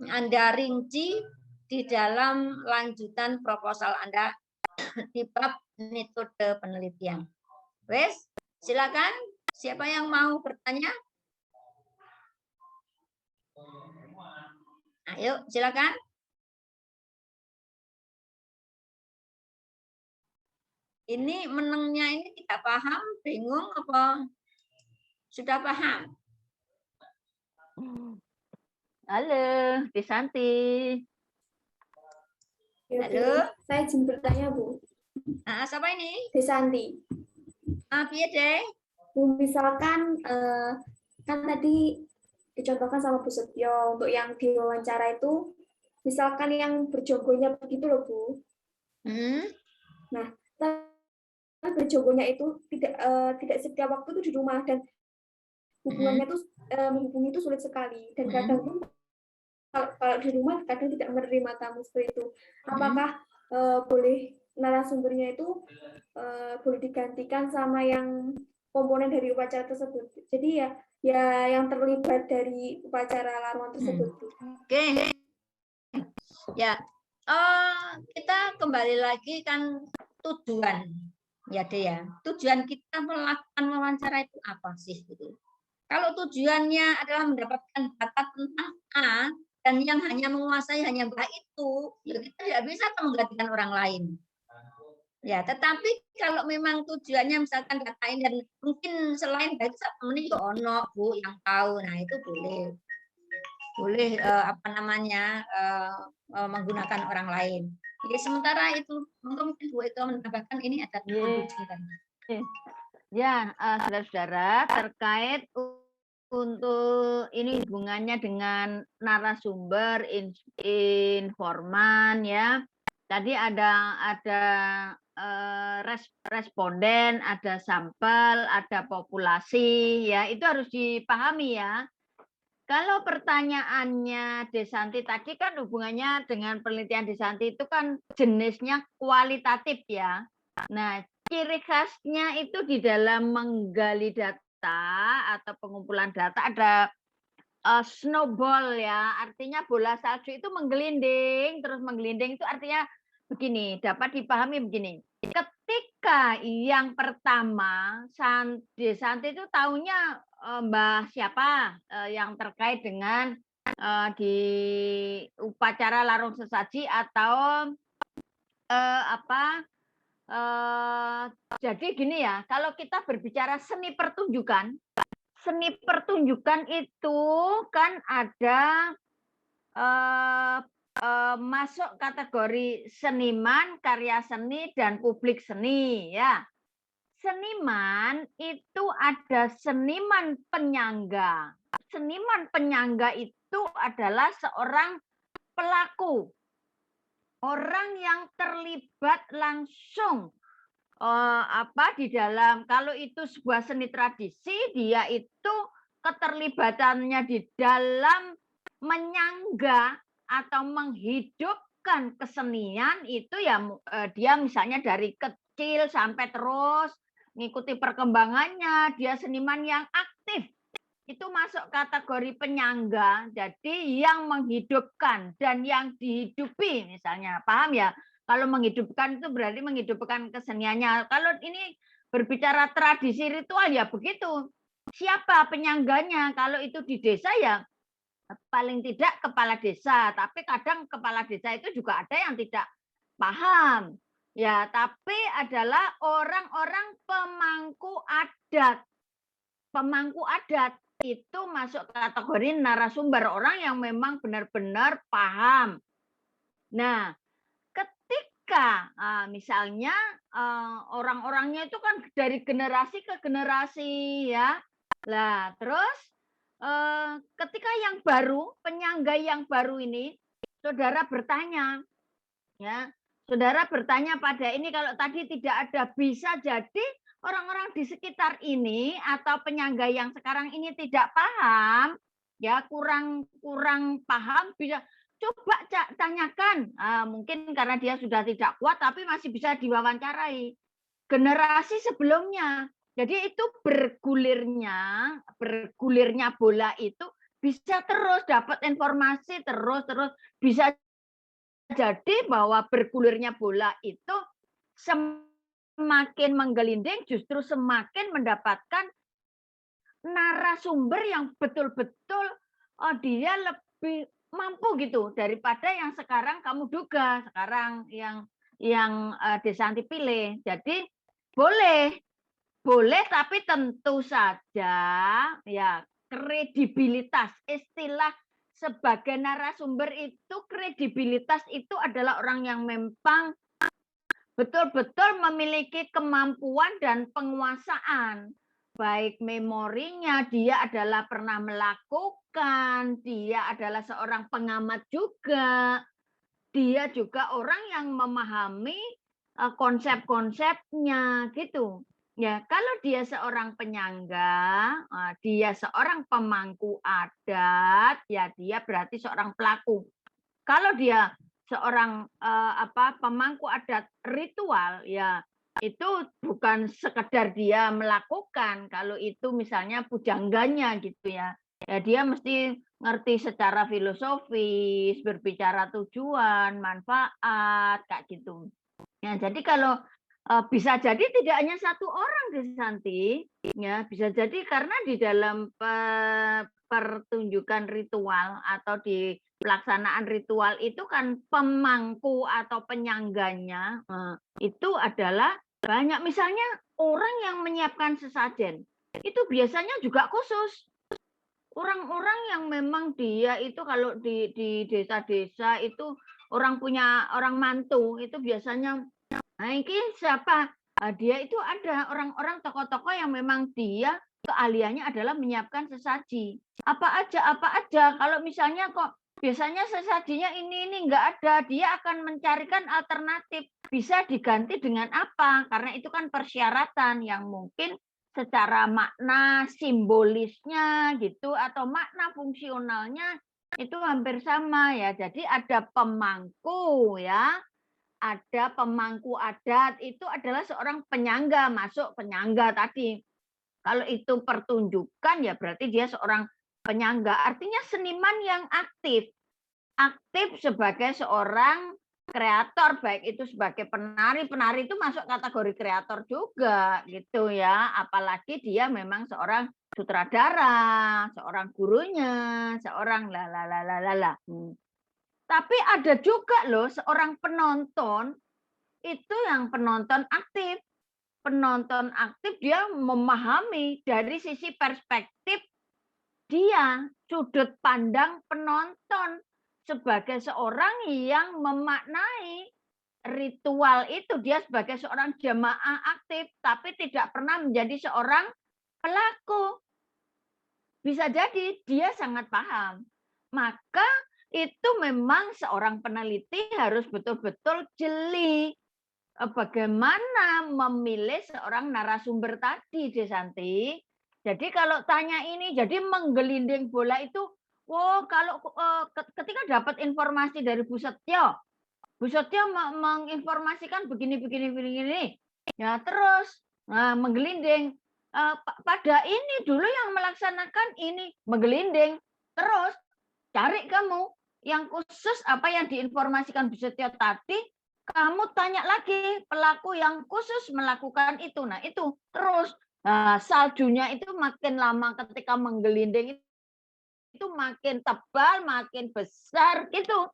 Anda rinci di dalam lanjutan proposal Anda di bab metode penelitian. Wes, silakan. Siapa yang mau bertanya? Ayo, silakan. Ini menengnya ini tidak paham, bingung apa sudah paham? Halo, Desanti. Halo. Saya izin bertanya, Bu. Siapa ini? Desanti. Iya deh. Bu, misalkan kan tadi dicontohkan sama Bu Setio untuk yang diwawancara itu, misalkan yang berjogonya begitu loh, Bu. Nah, berjogonya itu tidak setiap waktu itu di rumah dan hubungannya itu menghubungi itu sulit sekali dan kadang pun kalau di rumah kadang tidak menerima tamu seperti itu. Apakah boleh narasumbernya itu boleh digantikan sama yang komponen dari upacara tersebut? Jadi ya yang terlibat dari upacara laruan tersebut. Oke. Ya, kita kembali lagi kan tujuan, ya deh ya. Tujuan kita melakukan wawancara itu apa sih gitu? Kalau tujuannya adalah mendapatkan data tentang A dan yang hanya menguasai hanya Mbak itu, ya kita tidak bisa menggantikan orang lain. Ya, tetapi kalau memang tujuannya misalkan data ini dan mungkin selain Mbak itu temennya juga ono Bu yang tahu, nah itu boleh menggunakan orang lain. Jadi sementara itu mungkin Bu Eko menambahkan ini ada ya, saudara-saudara, terkait untuk ini hubungannya dengan narasumber, informan ya. Tadi ada responden, ada sampel, ada populasi ya. Itu harus dipahami ya. Kalau pertanyaannya Desanti tadi kan hubungannya dengan penelitian Desanti itu kan jenisnya kualitatif ya. Nah, ciri khasnya itu di dalam menggali data atau pengumpulan data ada snowball ya, artinya bola salju itu menggelinding, terus menggelinding itu artinya begini, dapat dipahami begini. ketika yang pertama Desanti itu tahunya Mbah siapa yang terkait dengan di upacara larung sesaji atau apa jadi gini ya, kalau kita berbicara seni pertunjukan itu kan ada masuk kategori seniman, karya seni, dan publik seni ya. Seniman itu ada seniman penyangga. Seniman penyangga itu adalah seorang pelaku, orang yang terlibat langsung di dalam, kalau itu sebuah seni tradisi, dia itu keterlibatannya di dalam menyangga atau menghidupkan kesenian itu ya dia misalnya dari kecil sampai terus mengikuti perkembangannya, dia seniman yang aktif. Itu masuk kategori penyangga, jadi yang menghidupkan dan yang dihidupi misalnya, paham ya? Kalau menghidupkan itu berarti menghidupkan keseniannya. Kalau ini berbicara tradisi ritual ya begitu. Siapa penyangganya? Kalau itu di desa ya paling tidak kepala desa, tapi kadang kepala desa itu juga ada yang tidak paham. Ya, tapi adalah orang-orang pemangku adat. Pemangku adat itu masuk kategori narasumber, orang yang memang benar-benar paham. Nah, ketika misalnya orang-orangnya itu kan dari generasi ke generasi ya. Lah, terus ketika yang baru, penyangga yang baru ini, saudara bertanya ya. Saudara bertanya pada ini, kalau tadi tidak ada, bisa jadi orang-orang di sekitar ini atau penyangga yang sekarang ini tidak paham, ya kurang paham, bisa coba tanyakan. Mungkin karena dia sudah tidak kuat, tapi masih bisa diwawancarai generasi sebelumnya. Jadi itu bergulirnya bola itu bisa terus dapat informasi terus bisa jadi bahwa bergulirnya bola itu semakin menggelinding, justru semakin mendapatkan narasumber yang betul-betul dia lebih mampu gitu daripada yang sekarang kamu duga, sekarang yang Desanti pilih. Jadi boleh tapi tentu saja ya kredibilitas, istilah sebagai narasumber itu kredibilitas itu adalah orang yang memang betul-betul memiliki kemampuan dan penguasaan. Baik memorinya, dia adalah pernah melakukan, dia adalah seorang pengamat juga, dia juga orang yang memahami konsep-konsepnya gitu. Ya, kalau dia seorang penyangga, dia seorang pemangku adat, ya dia berarti seorang pelaku. Kalau dia seorang pemangku adat ritual, ya itu bukan sekedar dia melakukan. Kalau itu misalnya pujangganya gitu ya, ya dia mesti ngerti secara filosofis, berbicara tujuan, manfaat, kayak gitu. Ya, jadi kalau bisa jadi tidak hanya satu orang Desanti, ya bisa jadi karena di dalam pertunjukan ritual atau di pelaksanaan ritual itu kan pemangku atau penyangganya itu adalah banyak. Misalnya orang yang menyiapkan sesajen itu biasanya juga khusus. Orang-orang yang memang dia itu kalau di desa-desa itu orang mantu itu biasanya. Nah, ini siapa? Dia itu ada orang-orang tokoh-tokoh yang memang dia keahliannya adalah menyiapkan sesaji. Apa aja. Kalau misalnya kok biasanya sesajinya ini enggak ada, dia akan mencarikan alternatif. Bisa diganti dengan apa? Karena itu kan persyaratan yang mungkin secara makna simbolisnya gitu atau makna fungsionalnya itu hampir sama ya. Jadi ada pemangku ya. Ada pemangku adat, itu adalah seorang penyangga, masuk penyangga tadi. Kalau itu pertunjukan ya berarti dia seorang penyangga, artinya seniman yang aktif. Aktif sebagai seorang kreator, baik itu sebagai penari itu masuk kategori kreator juga gitu ya, apalagi dia memang seorang sutradara, seorang gurunya, seorang Tapi ada juga loh seorang penonton itu yang penonton aktif. Penonton aktif dia memahami dari sisi perspektif dia, sudut pandang penonton sebagai seorang yang memaknai ritual itu, dia sebagai seorang jamaah aktif tapi tidak pernah menjadi seorang pelaku. Bisa jadi dia sangat paham. Maka itu memang seorang peneliti harus betul-betul jeli bagaimana memilih seorang narasumber tadi, Desanti. Jadi kalau tanya ini, jadi menggelinding bola itu, kalau ketika dapat informasi dari Bu Setyo menginformasikan begini, ya terus menggelinding. Pada ini dulu yang melaksanakan ini menggelinding, terus cari kamu yang khusus apa yang diinformasikan Bu Setyo tadi. Kamu tanya lagi pelaku yang khusus melakukan itu. Nah, itu terus saljunya itu makin lama ketika menggelinding itu makin tebal, makin besar gitu.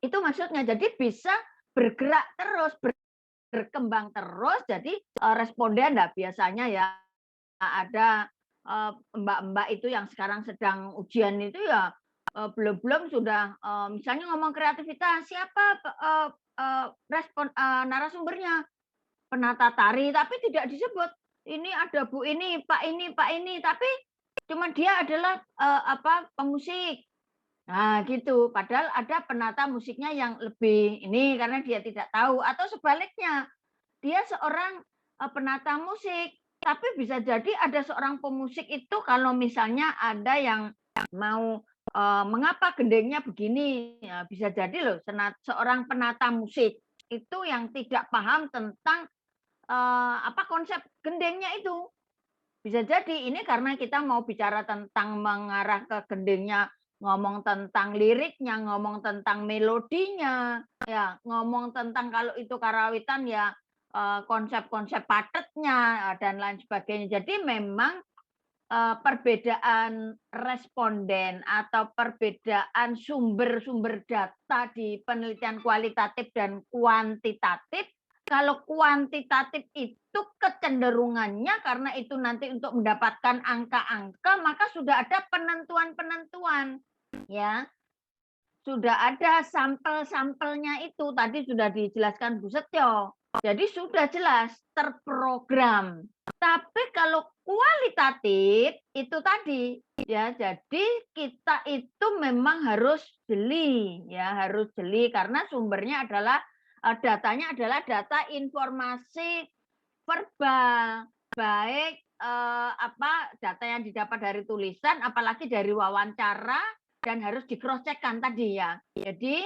Itu maksudnya. Jadi bisa bergerak terus, berkembang terus. Jadi responden biasanya ya ada mbak-mbak itu yang sekarang sedang ujian itu ya belum sudah misalnya ngomong kreativitas, siapa respon narasumbernya penata tari, tapi tidak disebut ini ada Bu ini, Pak ini, tapi cuma dia adalah pemusik. Nah gitu, padahal ada penata musiknya yang lebih ini karena dia tidak tahu, atau sebaliknya dia seorang penata musik, tapi bisa jadi ada seorang pemusik itu kalau misalnya ada yang mau mengapa gendengnya begini, ya, bisa jadi loh seorang penata musik itu yang tidak paham tentang konsep gendengnya itu. Bisa jadi ini karena kita mau bicara tentang mengarah ke gendengnya, ngomong tentang liriknya, ngomong tentang melodinya, ya ngomong tentang kalau itu karawitan ya konsep-konsep patetnya dan lain sebagainya. Jadi memang perbedaan responden atau perbedaan sumber-sumber data di penelitian kualitatif dan kuantitatif. Kalau kuantitatif itu kecenderungannya karena itu nanti untuk mendapatkan angka-angka, maka sudah ada penentuan-penentuan, ya. Sudah ada sampel-sampelnya itu tadi sudah dijelaskan Bu Setyo. Jadi sudah jelas terprogram. Tapi kalau kualitatif itu tadi ya, jadi kita itu memang harus jeli ya, harus jeli karena sumbernya adalah datanya adalah data informasi verbal, baik data yang didapat dari tulisan, apalagi dari wawancara, dan harus di cross check-kan tadi ya. Jadi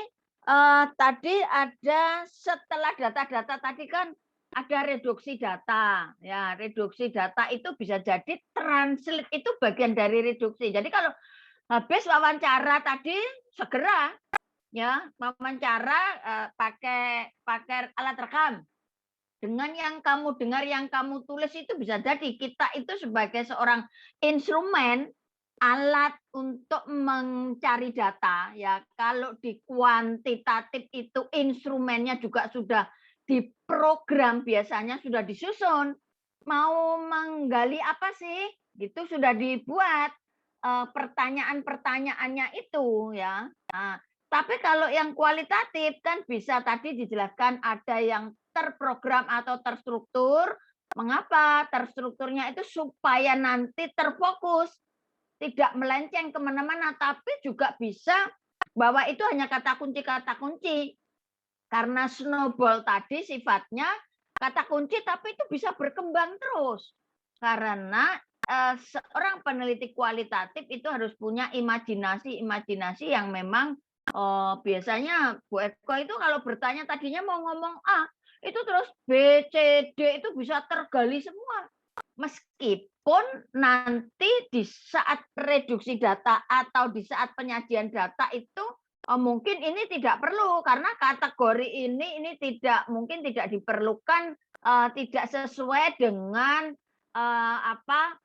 tadi ada setelah data-data tadi kan ada reduksi data. Ya, reduksi data itu bisa jadi translate itu bagian dari reduksi. Jadi kalau habis wawancara tadi segera ya wawancara pakai alat rekam. Dengan yang kamu dengar, yang kamu tulis itu bisa jadi kita itu sebagai seorang instrumen alat untuk mencari data ya. Kalau di kuantitatif itu instrumennya juga sudah diprogram, biasanya sudah disusun. Mau menggali apa sih? Itu sudah dibuat pertanyaan-pertanyaannya itu ya. Nah, tapi kalau yang kualitatif kan bisa tadi dijelaskan ada yang terprogram atau terstruktur. Mengapa terstrukturnya itu supaya nanti terfokus, tidak melenceng kemana-mana, tapi juga bisa bahwa itu hanya kata kunci. Karena snowball tadi sifatnya kata kunci, tapi itu bisa berkembang terus. Karena seorang peneliti kualitatif itu harus punya imajinasi yang memang biasanya Bu Eko itu kalau bertanya tadinya mau ngomong A, itu terus B, C, D itu bisa tergali semua. Meskipun nanti di saat reduksi data atau di saat penyajian data itu mungkin ini tidak perlu karena kategori ini mungkin tidak diperlukan, tidak sesuai dengan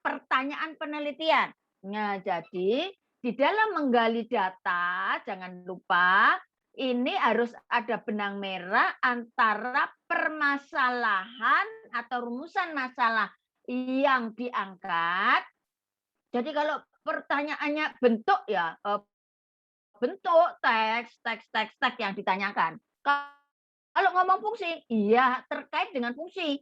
pertanyaan penelitian. Nah, jadi di dalam menggali data jangan lupa ini harus ada benang merah antara permasalahan atau rumusan masalah yang diangkat. Jadi kalau pertanyaannya bentuk ya, bentuk teks yang ditanyakan. Kalau ngomong fungsi, iya terkait dengan fungsi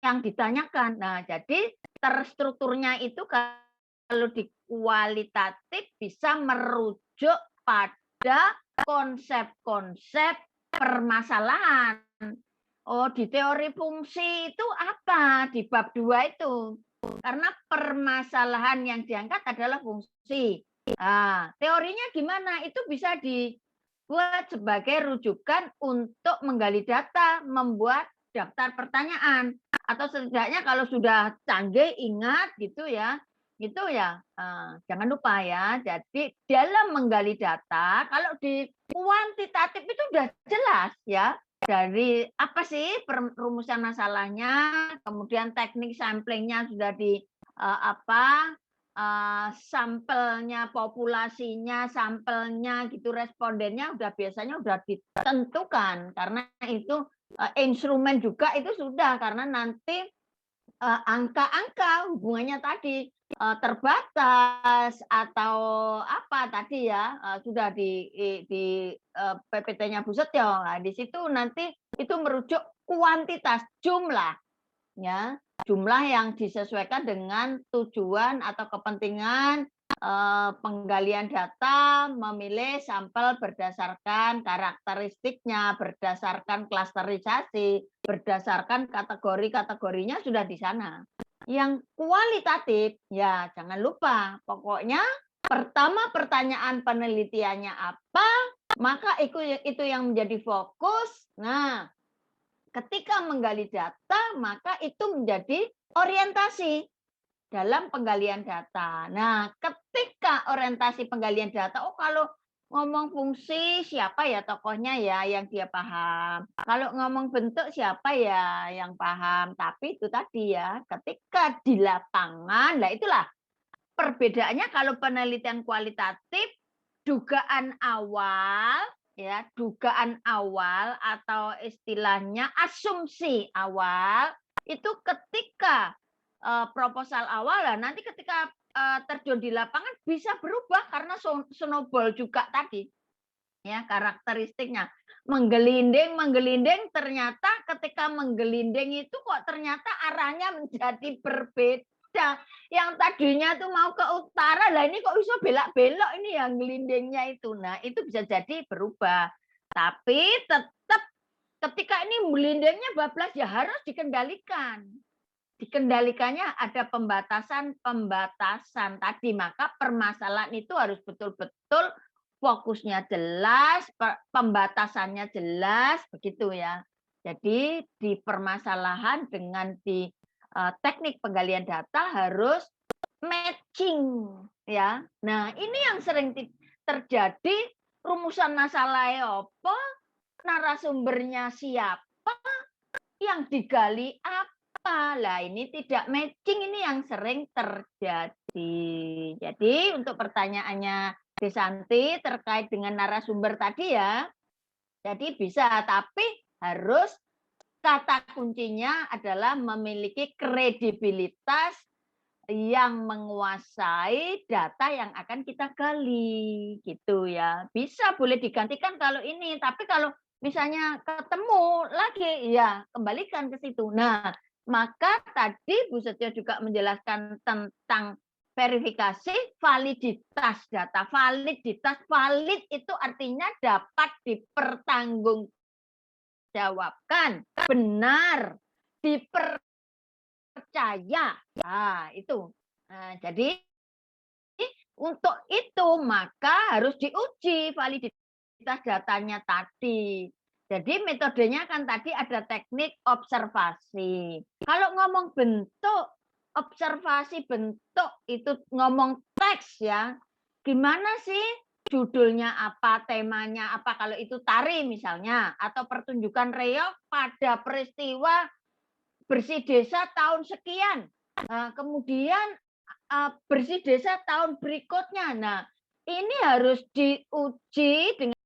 yang ditanyakan. Nah, jadi terstrukturnya itu kalau di kualitatif bisa merujuk pada konsep-konsep permasalahan. Oh, di teori fungsi itu apa? Di bab 2 itu. Karena permasalahan yang diangkat adalah fungsi. Nah, teorinya gimana? Itu bisa dibuat sebagai rujukan untuk menggali data, membuat daftar pertanyaan. Atau setidaknya kalau sudah canggih, ingat gitu ya. Itu ya, jangan lupa ya. Jadi dalam menggali data, kalau di kuantitatif itu sudah jelas ya. Dari apa sih perumusan masalahnya, kemudian teknik samplingnya sudah di sampelnya, populasinya, sampelnya gitu, respondennya biasanya udah ditentukan karena itu instrumen juga itu sudah karena nanti angka-angka hubungannya tadi terbatas atau apa tadi ya sudah di PPT-nya Bu Setyo. Nah, di situ nanti itu merujuk kuantitas jumlah ya, jumlah yang disesuaikan dengan tujuan atau kepentingan penggalian data, memilih sampel berdasarkan karakteristiknya, berdasarkan klasterisasi, berdasarkan kategori-kategorinya sudah di sana. Yang kualitatif, ya jangan lupa, pokoknya pertama pertanyaan penelitiannya apa, maka itu yang menjadi fokus. Nah, ketika menggali data, maka itu menjadi orientasi dalam penggalian data. Nah, ketika orientasi penggalian data, kalau ngomong fungsi, siapa ya tokohnya ya yang dia paham. Kalau ngomong bentuk, siapa ya yang paham. Tapi itu tadi ya, ketika di lapangan, lah itulah perbedaannya kalau penelitian kualitatif, dugaan awal, ya dugaan awal atau istilahnya asumsi awal, itu ketika proposal awal lah nanti ketika terjun di lapangan bisa berubah karena snowball juga tadi ya karakteristiknya menggelinding ternyata ketika menggelinding itu kok ternyata arahnya menjadi berbeda yang tadinya tuh mau ke utara lah ini kok bisa belok-belok ini yang gelindingnya itu nah itu bisa jadi berubah tapi tetap ketika ini gelindingnya bablas ya harus dikendalikannya ada pembatasan tadi maka permasalahan itu harus betul-betul fokusnya jelas pembatasannya jelas begitu ya jadi di permasalahan dengan di teknik penggalian data harus matching ya nah ini yang sering terjadi rumusan masalahnya apa narasumbernya siapa yang digali apa lah ini tidak matching ini yang sering terjadi. Jadi untuk pertanyaannya Desanti terkait dengan narasumber tadi ya. Jadi bisa tapi harus kata kuncinya adalah memiliki kredibilitas yang menguasai data yang akan kita gali gitu ya. Bisa boleh digantikan kalau ini tapi kalau misalnya ketemu lagi ya kembalikan ke situ. Nah, maka tadi Bu Setyo juga menjelaskan tentang verifikasi validitas data. Valid itu artinya dapat dipertanggungjawabkan, benar, dipercaya. Nah, itu. Nah, jadi untuk itu maka harus diuji validitas datanya tadi. Jadi metodenya kan tadi ada teknik observasi. Kalau ngomong bentuk, observasi bentuk itu ngomong teks ya. Gimana sih judulnya apa, temanya apa, kalau itu tari misalnya, atau pertunjukan reog pada peristiwa bersih desa tahun sekian. Kemudian bersih desa tahun berikutnya. Nah, ini harus diuji dengan